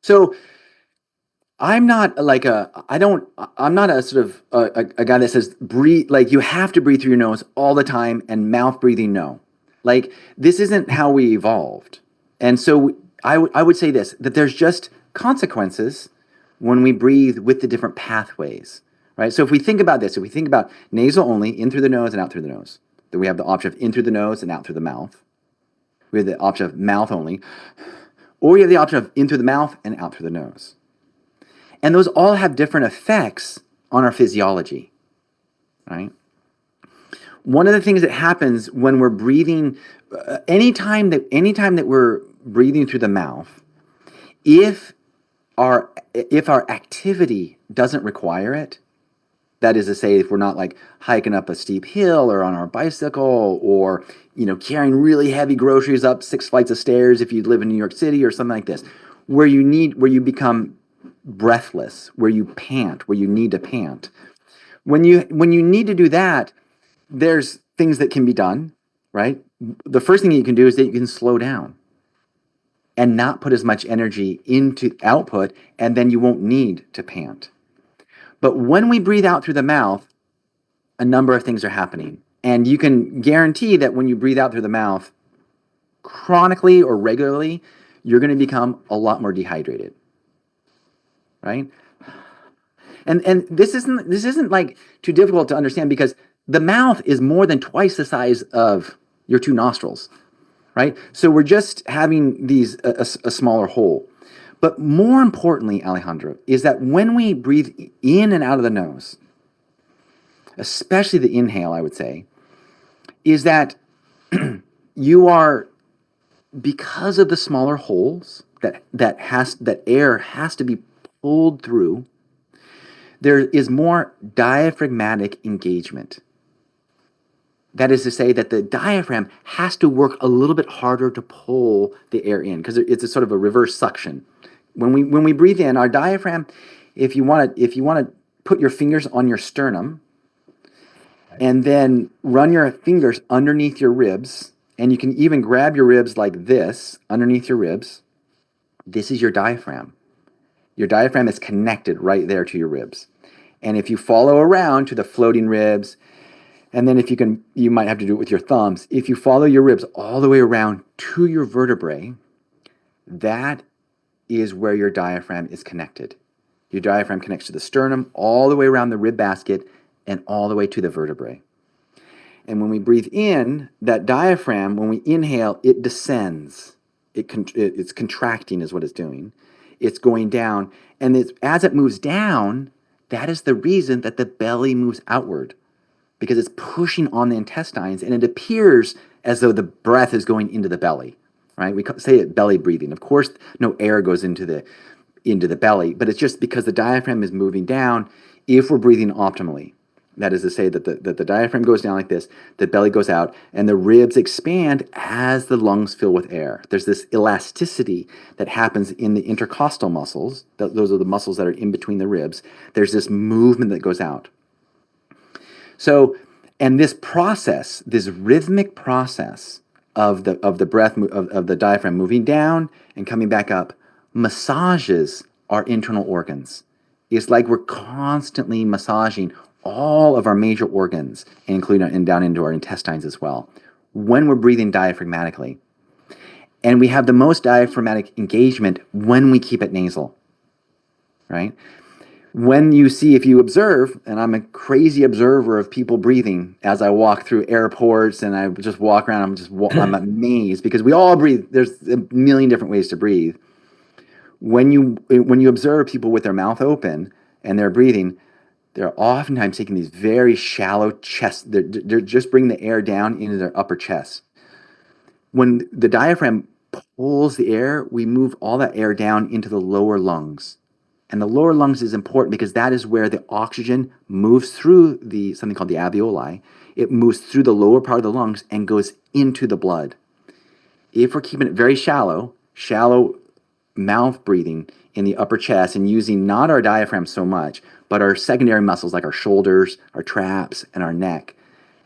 So I'm not like I'm not a sort of a guy that says breathe, like you have to breathe through your nose all the time and mouth breathing, no. Like this isn't how we evolved. And so I would say this, that there's just consequences when we breathe with the different pathways, right? So if we think about this, if we think about nasal only, in through the nose and out through the nose, then we have the option of in through the nose and out through the mouth. We have the option of mouth only, or we have the option of in through the mouth and out through the nose. And those all have different effects on our physiology, right? One of the things that happens when we're breathing, anytime that we're breathing through the mouth, if our activity doesn't require it, that is to say, if we're not like hiking up a steep hill or on our bicycle, or carrying really heavy groceries up 6 flights of stairs if you live in New York City or something like this, where you become breathless, where you pant, where you need to pant. When you need to do that, there's things that can be done, right? The first thing you can do is that you can slow down and not put as much energy into output, and then you won't need to pant. But when we breathe out through the mouth, a number of things are happening. And you can guarantee that when you breathe out through the mouth, chronically or regularly, you're going to become a lot more dehydrated. Right? And this isn't like too difficult to understand, because the mouth is more than twice the size of your two nostrils, right? So we're just having a smaller hole. But more importantly, Alejandro, is that when we breathe in and out of the nose, especially the inhale, I would say, is that you are, because of the smaller holes that air has to be pulled through, there is more diaphragmatic engagement. That is to say that the diaphragm has to work a little bit harder to pull the air in, because it's a sort of a reverse suction. When we breathe in, our diaphragm, if you want to put your fingers on your sternum and then run your fingers underneath your ribs, and you can even grab your ribs like this underneath your ribs, this is your diaphragm. Your diaphragm is connected right there to your ribs. And if you follow around to the floating ribs, and then if you can, you might have to do it with your thumbs. If you follow your ribs all the way around to your vertebrae, that is where your diaphragm is connected. Your diaphragm connects to the sternum, all the way around the rib basket, and all the way to the vertebrae. And when we breathe in, that diaphragm, when we inhale, it descends. It's contracting is what it's doing. It's going down. And as it moves down, that is the reason that the belly moves outward, because it's pushing on the intestines, and it appears as though the breath is going into the belly, right? We say it belly breathing. Of course, no air goes into the belly, but it's just because the diaphragm is moving down if we're breathing optimally. That is to say that the diaphragm goes down like this, the belly goes out, and the ribs expand as the lungs fill with air. There's this elasticity that happens in the intercostal muscles. Those are the muscles that are in between the ribs. There's this movement that goes out. So, and this process, this rhythmic process of the breath, of the diaphragm moving down and coming back up, massages our internal organs. It's like we're constantly massaging all of our major organs, including and down into our intestines as well, when we're breathing diaphragmatically. And we have the most diaphragmatic engagement when we keep it nasal, right? If you observe, and I'm a crazy observer of people breathing as I walk through airports and I just walk around, I'm amazed, because we all breathe. There's a million different ways to breathe. When you observe people with their mouth open and they're breathing, they're oftentimes taking these very shallow chests. They're just bringing the air down into their upper chest. When the diaphragm pulls the air, we move all that air down into the lower lungs. And the lower lungs is important because that is where the oxygen moves through something called the alveoli. It moves through the lower part of the lungs and goes into the blood. If we're keeping it very shallow, shallow mouth breathing in the upper chest and using not our diaphragm so much, but our secondary muscles like our shoulders, our traps, and our neck.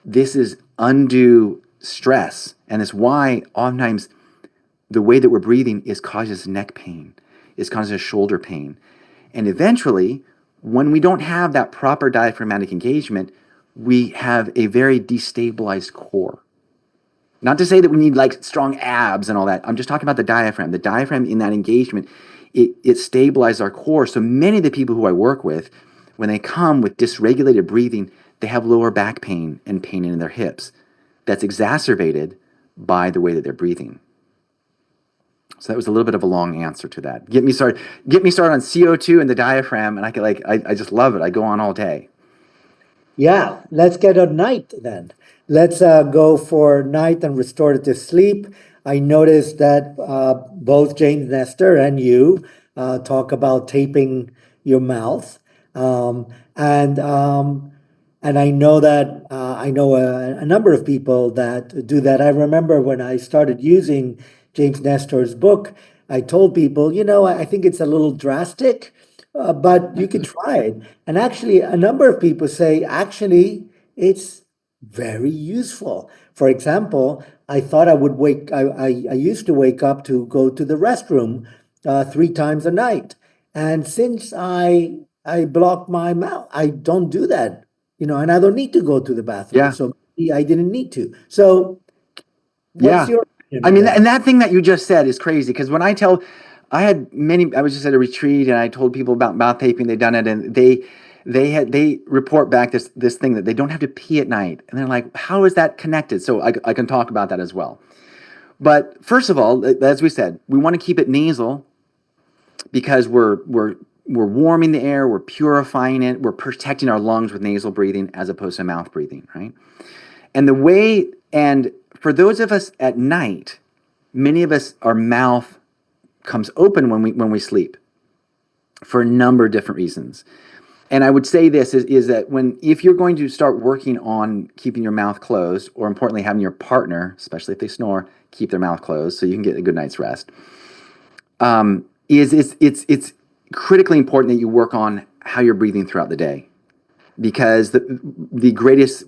This is undue stress, and it's why oftentimes the way that we're breathing is causes neck pain, is causes shoulder pain. And eventually, when we don't have that proper diaphragmatic engagement, we have a very destabilized core. Not to say that we need like strong abs and all that. I'm just talking about the diaphragm. The diaphragm in that engagement, it stabilizes our core. So many of the people who I work with, when they come with dysregulated breathing, they have lower back pain and pain in their hips. That's exacerbated by the way that they're breathing. So that was a little bit of a long answer to that. Get me started on CO2 and the diaphragm, and I just love it. I go on all day. Yeah, let's get on night then. Let's go for night and restorative sleep. I noticed that both James Nestor and you talk about taping your mouth. And I know that I know a number of people that do that. I remember when I started using James Nestor's book, I told people, I think it's a little drastic, but you could try it. And actually, a number of people say, actually, it's very useful. For example, I thought I used to wake up to go to the restroom 3 times a night. And since I block my mouth, I don't do that, and I don't need to go to the bathroom. Yeah. So maybe I didn't need to. So what's your opinion I on mean, that? and that thing that you just said is crazy because when I was just at a retreat and I told people about mouth taping, they'd done it, and they report back this thing that they don't have to pee at night, and they're like, how is that connected? So I can talk about that as well. But first of all, as we said, we want to keep it nasal because we're warming the air, we're purifying it, we're protecting our lungs with nasal breathing as opposed to mouth breathing, right? And for those of us at night, many of us, our mouth comes open when we sleep for a number of different reasons. And I would say this is that if you're going to start working on keeping your mouth closed, or importantly, having your partner, especially if they snore, keep their mouth closed so you can get a good night's rest, it's critically important that you work on how you're breathing throughout the day, because the greatest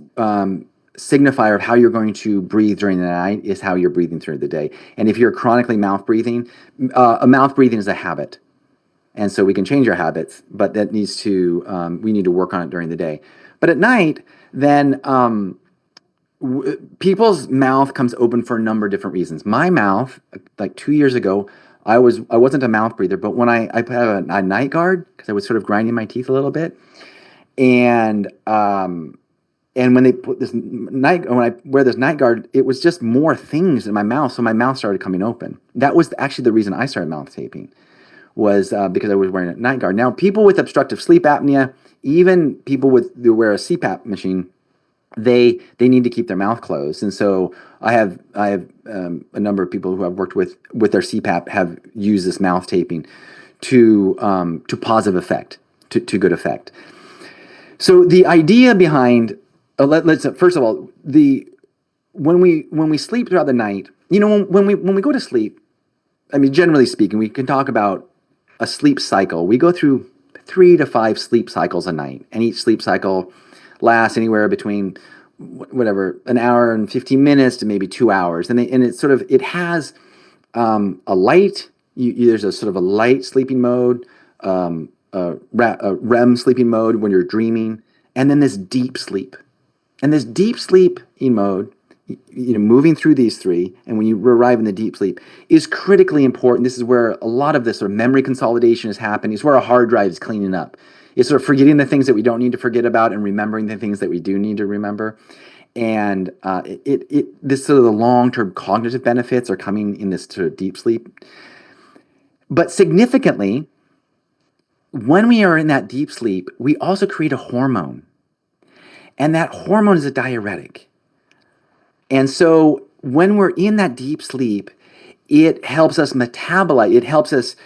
signifier of how you're going to breathe during the night is how you're breathing through the day. And if you're chronically mouth breathing, mouth breathing is a habit. And so we can change our habits, but that needs to, we need to work on it during the day. But at night, then people's mouth comes open for a number of different reasons. My mouth, like 2 years ago, I wasn't a mouth breather, but when I put a night guard, because I was sort of grinding my teeth a little bit, and when they put when I wear this night guard, it was just more things in my mouth, so my mouth started coming open. That was actually the reason I started mouth taping, was because I was wearing a night guard. Now, people with obstructive sleep apnea, even people who wear a CPAP machine, they need to keep their mouth closed. And so I have a number of people who I've worked with their CPAP have used this mouth taping to positive effect, to good effect. So the idea behind let's first of all, when we sleep throughout the night, when we go to sleep, I mean, generally speaking, we can talk about a sleep cycle. We go through 3 to 5 sleep cycles a night, and each sleep cycle lasts anywhere between an hour and 15 minutes to maybe 2 hours, and it has a light. There's a sort of a light sleeping mode, a REM sleeping mode when you're dreaming, and then this deep sleep. And this deep sleep mode, moving through these 3, and when you arrive in the deep sleep, is critically important. This is where a lot of this sort of memory consolidation is happening. It's where our hard drive is cleaning up. It's sort of forgetting the things that we don't need to forget about and remembering the things that we do need to remember. And this sort of the long-term cognitive benefits are coming in this sort of deep sleep. But significantly, when we are in that deep sleep, we also create a hormone. And that hormone is a diuretic. And so when we're in that deep sleep, it helps us metabolize, it helps us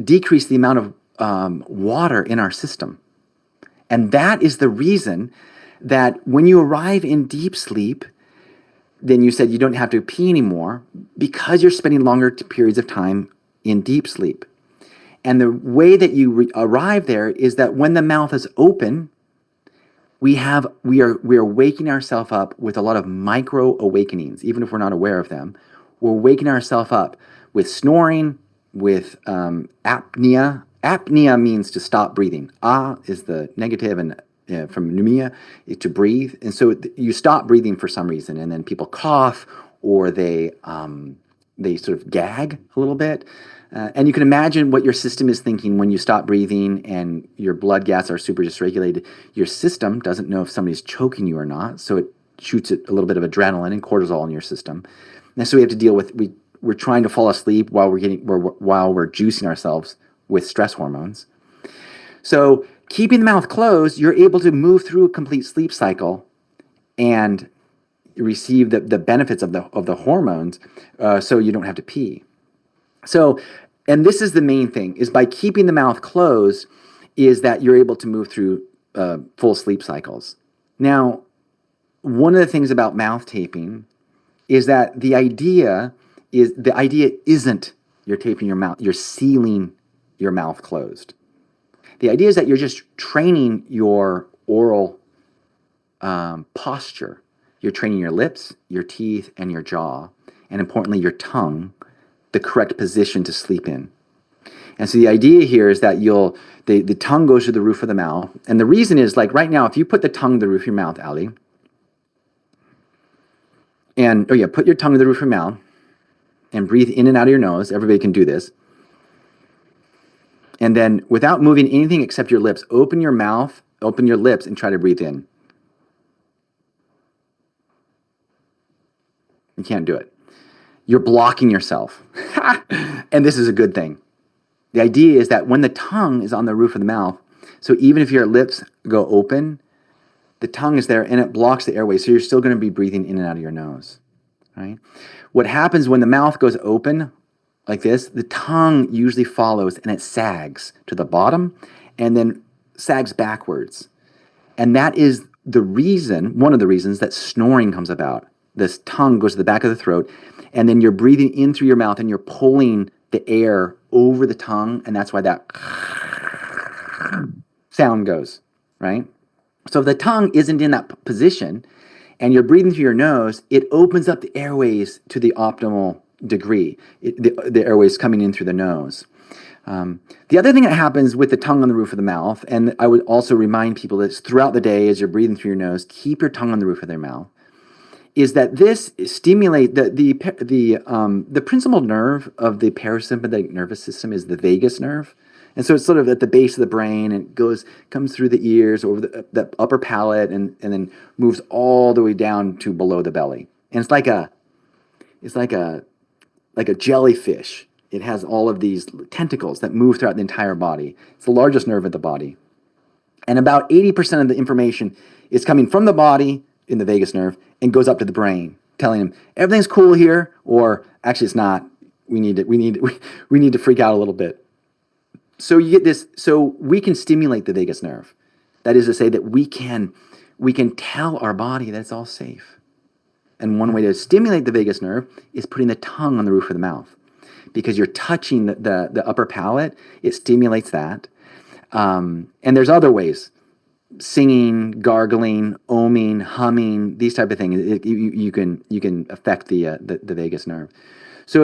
decrease the amount of water in our system. And that is the reason that when you arrive in deep sleep, then you said you don't have to pee anymore because you're spending longer periods of time in deep sleep. And the way that you arrive there is that when the mouth is open, we are waking ourselves up with a lot of micro awakenings, even if we're not aware of them. We're waking ourselves up with snoring, with apnea. Apnea means to stop breathing. Ah is the negative, and from pneumonia, to breathe. And so you stop breathing for some reason, and then people cough, or they sort of gag a little bit. And you can imagine what your system is thinking when you stop breathing and your blood gas are super dysregulated. Your system doesn't know if somebody's choking you or not, so it shoots a little bit of adrenaline and cortisol in your system. And so we have to deal with, we're trying to fall asleep while we're juicing ourselves with stress hormones. So keeping the mouth closed, you're able to move through a complete sleep cycle and receive the benefits of the hormones, so you don't have to pee. So, and this is the main thing, is by keeping the mouth closed, is that you're able to move through full sleep cycles. Now, one of the things about mouth taping is that the idea isn't you're taping your mouth, you're sealing your mouth closed. The idea is that you're just training your oral posture. You're training your lips, your teeth, and your jaw, and importantly, your tongue, the correct position to sleep in. And so the idea here is that the tongue goes to the roof of the mouth. And the reason is, like right now, if you put the tongue to the roof of your mouth, Ali, and put your tongue to the roof of your mouth and breathe in and out of your nose. Everybody can do this. And then without moving anything except your lips, open your mouth, open your lips, and try to breathe in. You can't do it. You're blocking yourself. And this is a good thing. The idea is that when the tongue is on the roof of the mouth, so even if your lips go open, the tongue is there and it blocks the airway. So you're still going to be breathing in and out of your nose, right? What happens when the mouth goes open like this, the tongue usually follows and it sags to the bottom and then sags backwards. And that is one of the reasons that snoring comes about. This tongue goes to the back of the throat, and then you're breathing in through your mouth and you're pulling the air over the tongue, and that's why that sound goes, right? So if the tongue isn't in that position and you're breathing through your nose, it opens up the airways to the optimal degree, the airways coming in through the nose. The other thing that happens with the tongue on the roof of the mouth, and I would also remind people that throughout the day as you're breathing through your nose, keep your tongue on the roof of their mouth, is that this stimulate the principal nerve of the parasympathetic nervous system is the vagus nerve. And so it's sort of at the base of the brain, and it comes through the ears, over the upper palate, and then moves all the way down to below the belly. And it's like a jellyfish. It has all of these tentacles that move throughout the entire body. It's the largest nerve of the body. And about 80% of the information is coming from the body in the vagus nerve and goes up to the brain, telling him everything's cool here, or actually it's not. We need to freak out a little bit. So you get this. So we can stimulate the vagus nerve. That is to say that we can tell our body that it's all safe. And one way to stimulate the vagus nerve is putting the tongue on the roof of the mouth, because you're touching the upper palate. It stimulates that. And there's other ways: singing, gargling, oming, humming, these type of things. You can affect the vagus nerve. So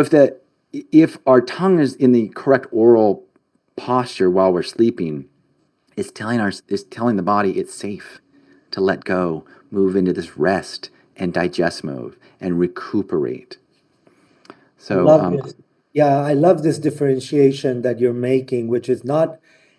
if our tongue is in the correct oral posture while we're sleeping, it's telling the body it's safe to let go, move into this rest and digest mode and recuperate. So I love this differentiation that you're making, which is not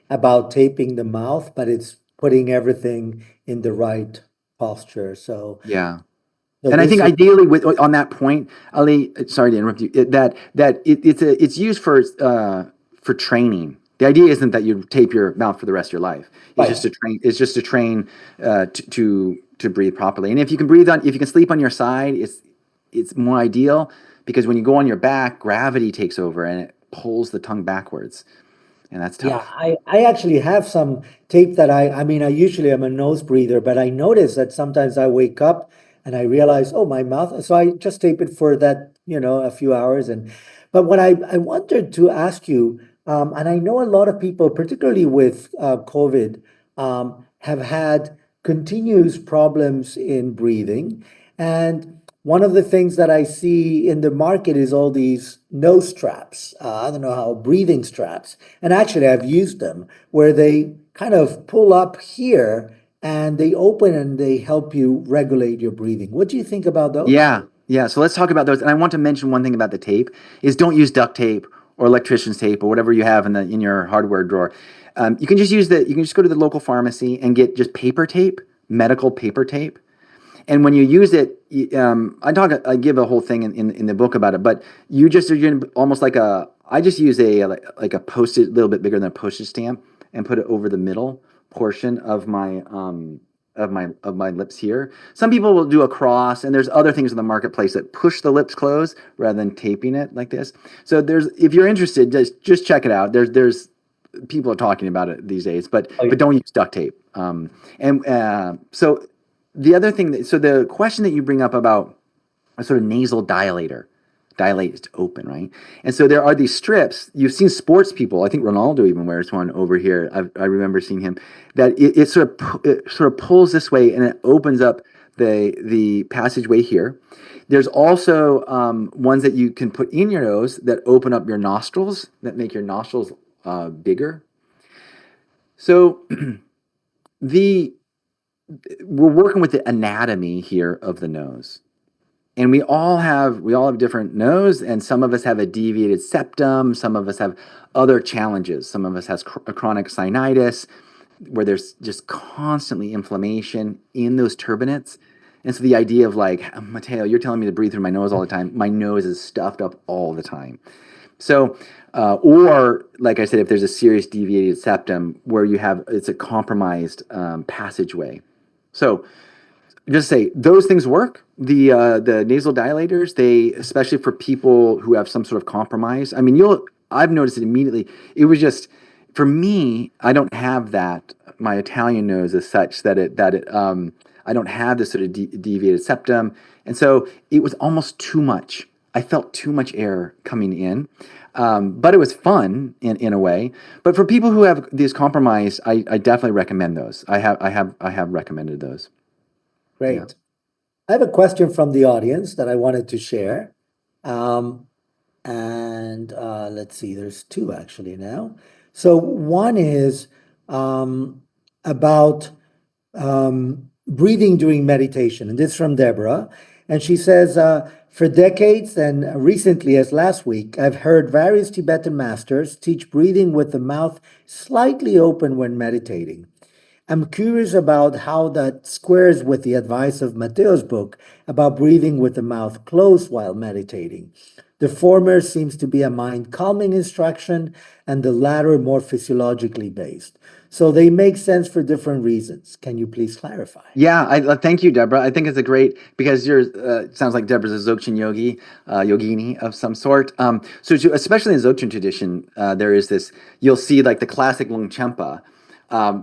about taping the mouth, but it's putting everything in the right posture. So and I think ideally, on that point, Ali, sorry to interrupt you, it's used for training. The idea isn't that you tape your mouth for the rest of your life. It's just to train. It's just to train to breathe properly. And if you can sleep on your side, it's more ideal, because when you go on your back, gravity takes over and it pulls the tongue backwards, and that's tough. Yeah, I actually have some tape that I usually am a nose breather, but I notice that sometimes I wake up and I realized, oh, my mouth. So I just tape it for that, a few hours. But what I wanted to ask you, and I know a lot of people, particularly with COVID, have had continuous problems in breathing. And one of the things that I see in the market is all these nose straps. I don't know how, breathing straps. And actually, I've used them where they kind of pull up here and they open and they help you regulate your breathing. What do you think about those? Yeah. So let's talk about those. And I want to mention one thing about the tape is don't use duct tape or electrician's tape or whatever you have in your hardware drawer. You can just go to the local pharmacy and get just paper tape, medical paper tape. And when you use it, I give a whole thing in the book about it, but you're almost like I just use like a postage, a little bit bigger than a postage stamp, and put it over the middle portion of my lips here. Some people will do a cross, and there's other things in the marketplace that push the lips closed rather than taping it like this. So if you're interested, just check it out. There's people are talking about it these days, but don't use duct tape. So the other thing, so the question that you bring up about a sort of nasal dilator, dilate is to open, right? And so there are these strips. You've seen sports people. I think Ronaldo even wears one over here. I remember seeing him. That it sort of pulls this way and it opens up the passageway here. There's also ones that you can put in your nose that open up your nostrils, that make your nostrils bigger. So we're working with the anatomy here of the nose. And we all have different nose, and some of us have a deviated septum, some of us have other challenges. Some of us has a chronic sinusitis where there's just constantly inflammation in those turbinates. And so the idea of like, Matteo, you're telling me to breathe through my nose all the time. My nose is stuffed up all the time. So, or like I said, if there's a serious deviated septum where it's a compromised passageway. So just say those things work. The nasal dilators, especially for people who have some sort of compromise. I mean, I've noticed it immediately. It was just for me. I don't have that. My Italian nose is such that I don't have this sort of deviated septum, and so it was almost too much. I felt too much air coming in. But it was fun in a way. But for people who have these compromise, I definitely recommend those. I have recommended those. Great. Yeah. I have a question from the audience that I wanted to share. Let's see, there's two actually now. So one is about breathing during meditation. And this is from Deborah. And she says, for decades and recently as last week, I've heard various Tibetan masters teach breathing with the mouth slightly open when meditating. I'm curious about how that squares with the advice of Matteo's book about breathing with the mouth closed while meditating. The former seems to be a mind calming instruction and the latter more physiologically based. So they make sense for different reasons. Can you please clarify? Yeah, I thank you, Deborah. I think it's a great, because sounds like Deborah's a Dzogchen yogini of some sort. Especially in the Dzogchen tradition, there is this, you'll see like the classic Longchenpa,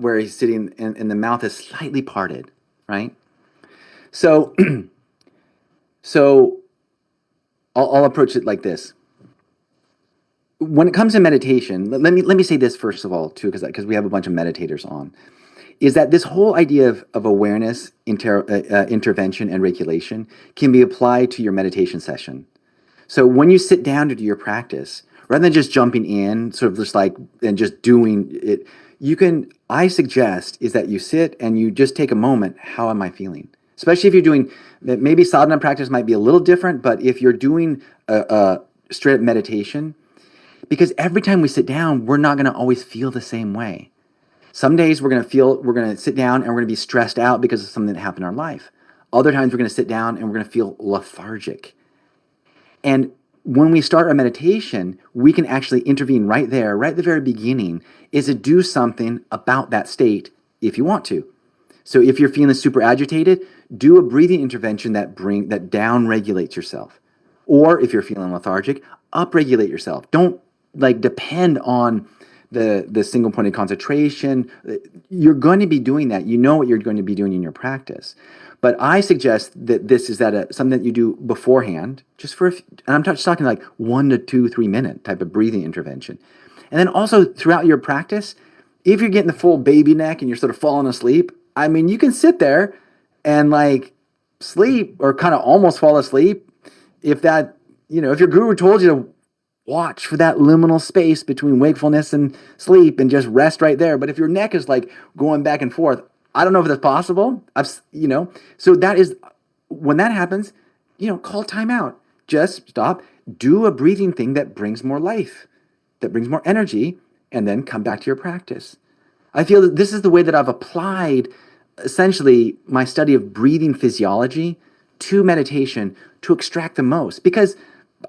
where he's sitting and the mouth is slightly parted, right? So, I'll approach it like this. When it comes to meditation, let me say this first of all too, because we have a bunch of meditators on, is that this whole idea of awareness, intervention, and regulation can be applied to your meditation session. So when you sit down to do your practice, rather than just jumping in, sort of just like and just doing it, I suggest is that you sit and you just take a moment. How am I feeling? Especially if you're doing, maybe sadhana practice might be a little different, but if you're doing a straight up meditation, because every time we sit down, we're not going to always feel the same way. Some days we're going to sit down and we're going to be stressed out because of something that happened in our life. Other times we're going to sit down and we're going to feel lethargic. And when we start our meditation, we can actually intervene right there, right at the very beginning, is to do something about that state if you want to. So if you're feeling super agitated, do a breathing intervention that down-regulates yourself. Or if you're feeling lethargic, up-regulate yourself. Don't depend on the single-pointed concentration. You're going to be doing that. You know what you're going to be doing in your practice. But I suggest that this is something that you do beforehand, just and I'm just talking like 1 to 2, 3 minute type of breathing intervention. And then also throughout your practice, if you're getting the full baby neck and you're sort of falling asleep, I mean, you can sit there and like sleep or kind of almost fall asleep if if your guru told you to watch for that liminal space between wakefulness and sleep and just rest right there. But if your neck is like going back and forth, I don't know if that's possible. So that is, when that happens, call time out. Just stop, do a breathing thing that brings more life, that brings more energy, and then come back to your practice. I feel that this is the way that I've applied essentially my study of breathing physiology to meditation to extract the most, because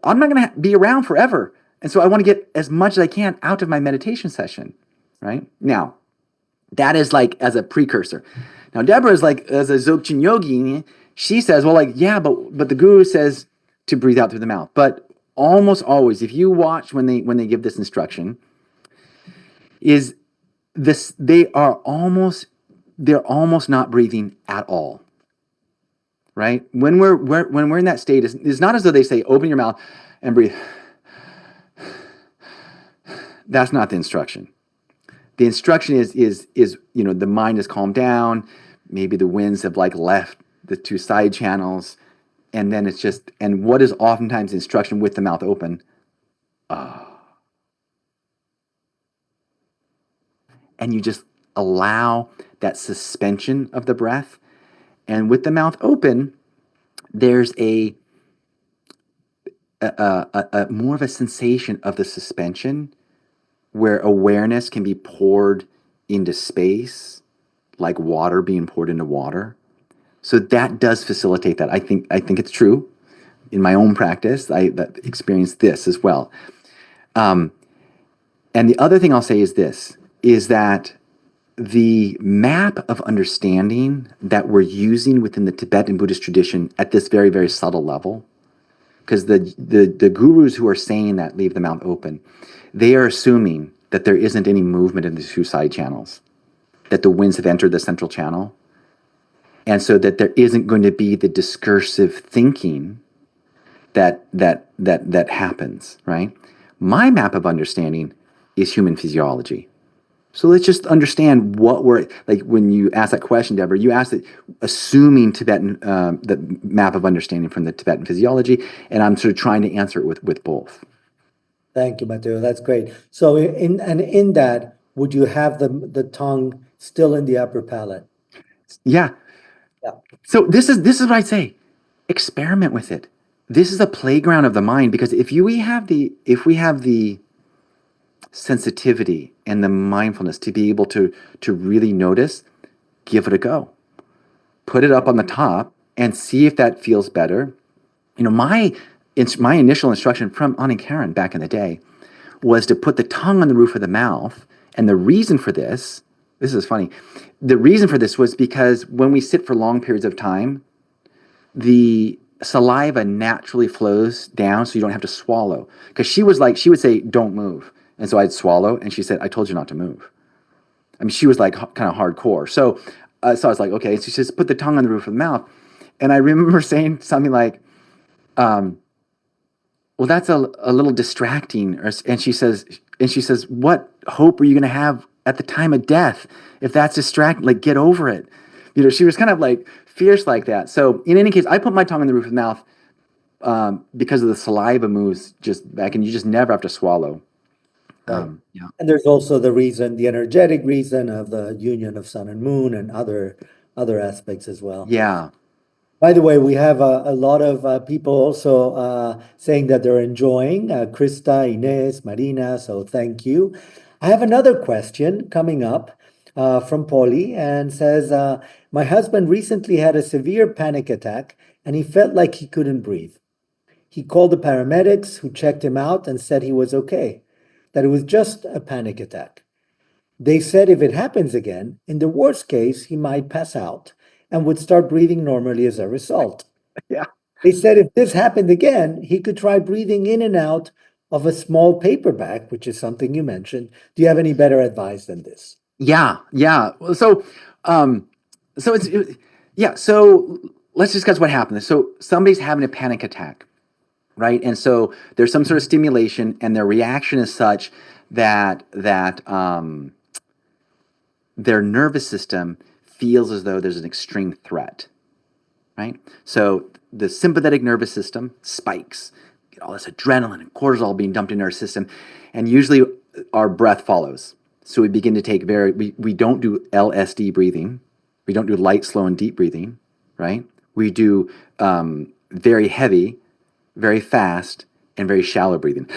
I'm not going to be around forever. And so I want to get as much as I can out of my meditation session, right? Now, that is like as a precursor. Now, Deborah is like, as a Dzogchen yogi, she says, well, like, yeah, but the guru says to breathe out through the mouth. But almost always, if you watch when they give this instruction, they're almost not breathing at all. Right? When we're in that state, it's not as though they say, open your mouth and breathe. That's not the instruction. The instruction is the mind is calmed down. Maybe the winds have like left the 2 side channels, and then it's just, and what is oftentimes instruction with the mouth open? And you just allow that suspension of the breath. And with the mouth open, there's a more of a sensation of the suspension, where awareness can be poured into space, like water being poured into water. So that does facilitate that. I think it's true. In my own practice, I experienced this as well. And the other thing I'll say is that the map of understanding that we're using within the Tibetan Buddhist tradition at this very, very subtle level, because the gurus who are saying that leave the mouth open, they are assuming that there isn't any movement in the 2 side channels, that the winds have entered the central channel, and so that there isn't going to be the discursive thinking that happens, right? My map of understanding is human physiology. So let's just understand what we're, like when you ask that question, Deborah, you asked it assuming Tibetan, the map of understanding from the Tibetan physiology, and I'm sort of trying to answer it with both. Thank you, Matteo. That's great. So in that, would you have the tongue still in the upper palate? Yeah. Yeah. So this is what I'd say. Experiment with it. This is a playground of the mind, because if we have the sensitivity and the mindfulness to be able to really notice, give it a go. Put it up on the top and see if that feels better. My initial instruction from Ani Karen back in the day was to put the tongue on the roof of the mouth. And the reason for this is funny. The reason for this was because when we sit for long periods of time, the saliva naturally flows down, so you don't have to swallow. Because she would say, don't move. And so I'd swallow, and she said, I told you not to move. I mean, she was like kind of hardcore. So I was like, okay. So she says, put the tongue on the roof of the mouth. And I remember saying something like, well, that's a little distracting. And she says, what hope are you going to have at the time of death if that's distracting? Like, get over it. She was kind of like fierce like that. So in any case, I put my tongue on the roof of the mouth because of the saliva moves just back, and you just never have to swallow. Right. And there's also the energetic reason of the union of sun and moon and other aspects as well. Yeah. By the way, we have a lot of people also saying that they're enjoying, Krista, Inez, Marina, so thank you. I have another question coming up from Polly, and says, my husband recently had a severe panic attack and he felt like he couldn't breathe. He called the paramedics, who checked him out and said he was okay, that it was just a panic attack. They said if it happens again, in the worst case, he might pass out and would start breathing normally as a result. Yeah. They said if this happened again, he could try breathing in and out of a small paper bag, which is something you mentioned. Do you have any better advice than this? Yeah. So it's, Yeah, so let's discuss what happened. So somebody's having a panic attack, right? And so there's some sort of stimulation, and their reaction is such that their nervous system feels as though there's an extreme threat, right? So the sympathetic nervous system spikes, get all this adrenaline and cortisol being dumped into our system, and usually our breath follows. So we begin to take we don't do LSD breathing. We don't do light, slow, and deep breathing, right? We do very heavy, very fast, and very shallow breathing.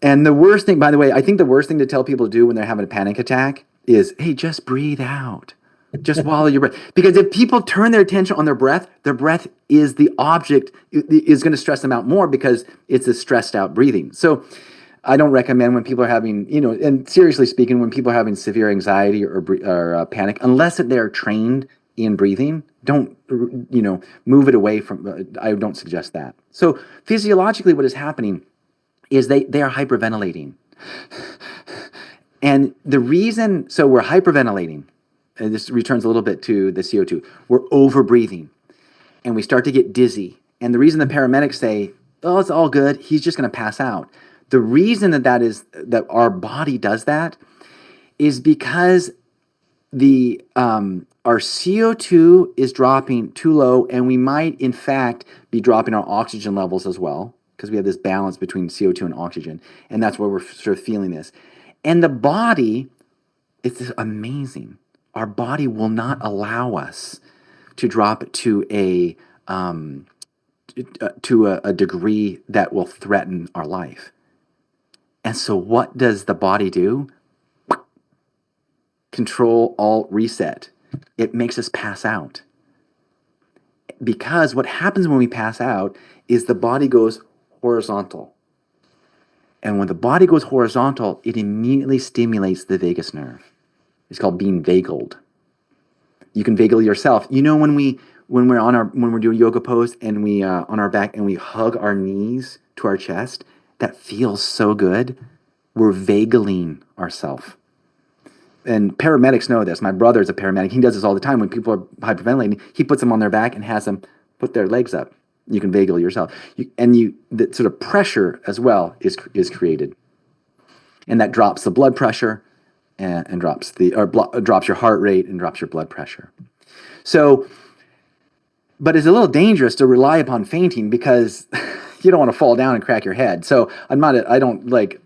And the worst thing, by the way, I think the worst thing to tell people to do when they're having a panic attack is, hey, just breathe out. Just swallow your breath. Because if people turn their attention on their breath is the object, is going to stress them out more because it's a stressed out breathing. So I don't recommend when people are having, and seriously speaking, when people are having severe anxiety or panic, unless they're trained in breathing, don't, move it away from, I don't suggest that. So physiologically what is happening is they are hyperventilating. And the reason, so we're hyperventilating, and this returns a little bit to the CO2, we're over breathing and we start to get dizzy. And the reason the paramedics say, oh, it's all good, he's just going to pass out. The reason that our body does that is because our CO2 is dropping too low, and we might in fact be dropping our oxygen levels as well, because we have this balance between CO2 and oxygen, and that's where we're sort of feeling this. And the body, it's amazing. Our body will not allow us to drop to a degree that will threaten our life. And so what does the body do? Control, Alt, Reset. It makes us pass out. Because what happens when we pass out is the body goes horizontal. And when the body goes horizontal, it immediately stimulates the vagus nerve. It's called being vagaled. You can vagal yourself. When we're doing yoga pose and we on our back and we hug our knees to our chest, that feels so good. We're vagaling ourselves. And paramedics know this. My brother's a paramedic. He does this all the time. When people are hyperventilating, he puts them on their back and has them put their legs up. You can vagal yourself. The sort of pressure as well is created. And that drops the blood pressure and drops your heart rate and drops your blood pressure. So, but it's a little dangerous to rely upon fainting because you don't want to fall down and crack your head. So it's a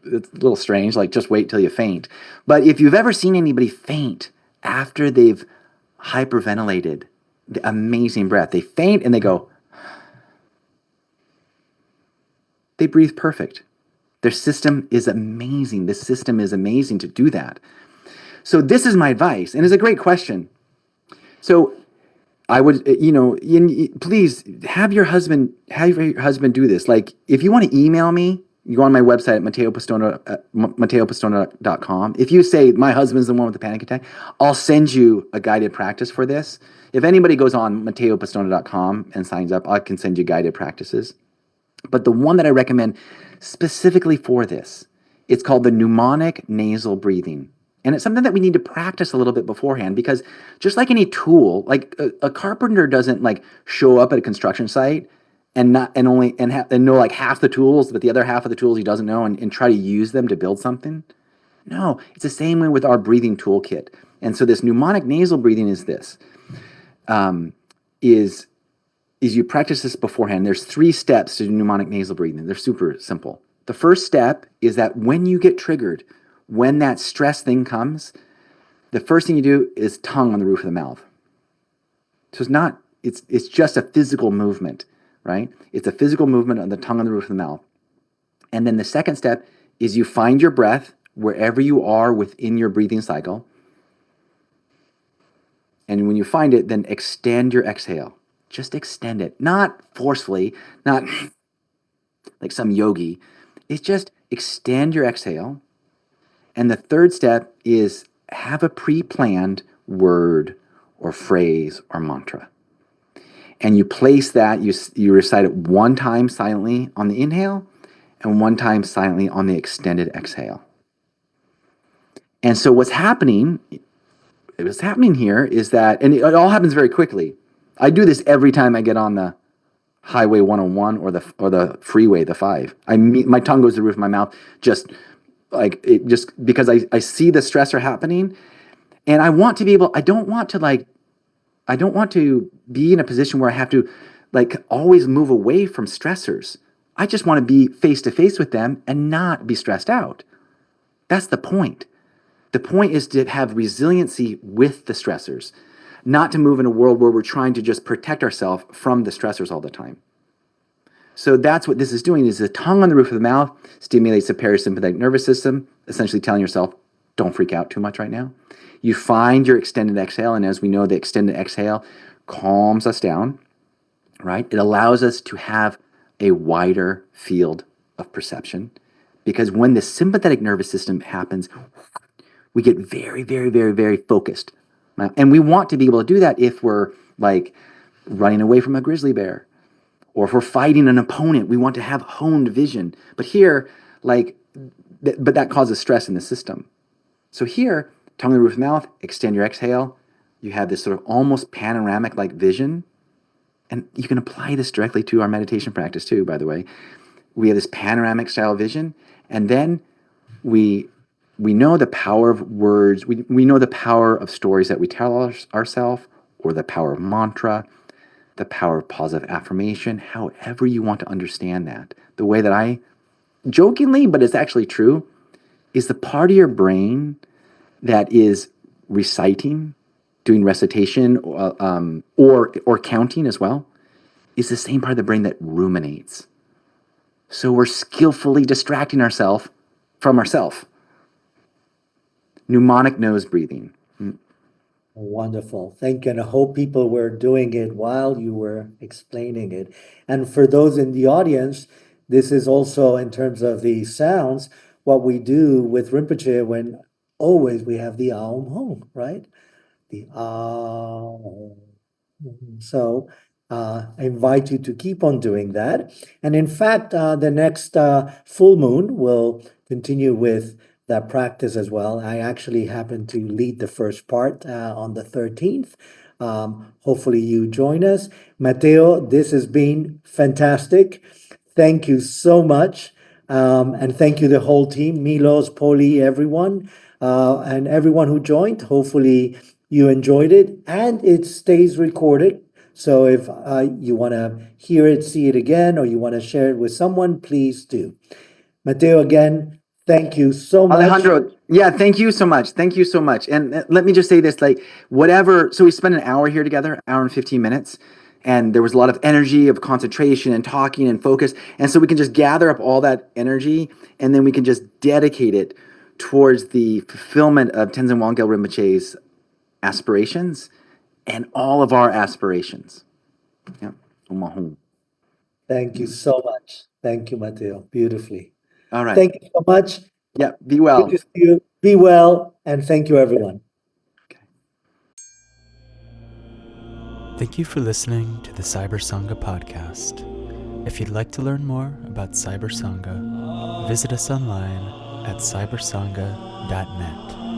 little strange, like just wait till you faint. But if you've ever seen anybody faint after they've hyperventilated, the amazing breath, they faint and they go, they breathe perfect. Their system is amazing. This system is amazing to do that. So this is my advice, and it's a great question. So I would, please have your husband do this. Like, if you want to email me, you go on my website at MatteoPistono.com. If you say, my husband's the one with the panic attack, I'll send you a guided practice for this. If anybody goes on MatteoPistono.com and signs up, I can send you guided practices. But the one that I recommend specifically for this, it's called the mnemonic nasal breathing. And it's something that we need to practice a little bit beforehand, because just like any tool, like a carpenter doesn't like show up at a construction site and know like half the tools, but the other half of the tools he doesn't know and try to use them to build something. No, it's the same way with our breathing toolkit. And so this mnemonic nasal breathing is this, is you practice this beforehand. There's 3 steps to mnemonic nasal breathing. They're super simple. The first step is that when you get triggered, when that stress thing comes, the first thing you do is tongue on the roof of the mouth. So it's just a physical movement, right? It's a physical movement on the tongue on the roof of the mouth. And then the second step is you find your breath wherever you are within your breathing cycle. And when you find it, then extend your exhale. Just extend it, not forcefully, not like some yogi. It's just extend your exhale. And the third step is have a pre-planned word or phrase or mantra. And you place that, you recite it one time silently on the inhale and one time silently on the extended exhale. And so what's happening what's happening here is that, and it all happens very quickly. I do this every time I get on the Highway 101 or the freeway, the 5. My tongue goes to the roof of my mouth, just because I see the stressor happening, and I want to be able. I don't want to be in a position where I have to always move away from stressors. I just want to be face to face with them and not be stressed out. That's the point. The point is to have resiliency with the stressors, not to move in a world where we're trying to just protect ourselves from the stressors all the time. So that's what this is doing, is the tongue on the roof of the mouth stimulates the parasympathetic nervous system, essentially telling yourself, don't freak out too much right now. You find your extended exhale, and as we know, the extended exhale calms us down, right? It allows us to have a wider field of perception, because when the sympathetic nervous system happens, we get very, very, very, very focused. And we want to be able to do that if we're running away from a grizzly bear, or if we're fighting an opponent. We want to have honed vision. But here, but that causes stress in the system. So here, tongue on the roof of the mouth, extend your exhale. You have this sort of almost panoramic vision. And you can apply this directly to our meditation practice too, by the way. We have this panoramic style vision. And then we know the power of words. We know the power of stories that we tell ourselves, or the power of mantra, the power of positive affirmation, however you want to understand that. The way that I, jokingly, but it's actually true, is the part of your brain that is reciting, doing recitation, or counting as well, is the same part of the brain that ruminates. So we're skillfully distracting ourselves from ourselves. Mnemonic nose breathing. Wonderful. Thank you. And I hope people were doing it while you were explaining it. And for those in the audience, this is also, in terms of the sounds, what we do with Rinpoche when always we have the Aum Hum, right? The Aum. So I invite you to keep on doing that. And in fact, the next full moon will continue with that practice as well. I actually happen to lead the first part on the 13th. Hopefully you join us. Matteo, this has been fantastic. Thank you so much. And thank you the whole team, Milos, Poli, everyone, and everyone who joined. Hopefully you enjoyed it, and it stays recorded. So if you want to hear it, see it again, or you want to share it with someone, please do. Matteo, again, thank you so much. Alejandro, yeah, thank you so much. Thank you so much. And let me just say this, so we spent an hour here together, hour and 15 minutes, and there was a lot of energy, of concentration and talking and focus. And so we can just gather up all that energy, and then we can just dedicate it towards the fulfillment of Tenzin Wangyal Rinpoche's aspirations and all of our aspirations. Yeah. Thank you so much. Thank you, Matteo. Beautifully. All right. Thank you so much. Yeah, be well. Good to see you. Be well, and thank you, everyone. Thank you for listening to the CyberSangha podcast. If you'd like to learn more about CyberSangha, visit us online at cybersangha.net.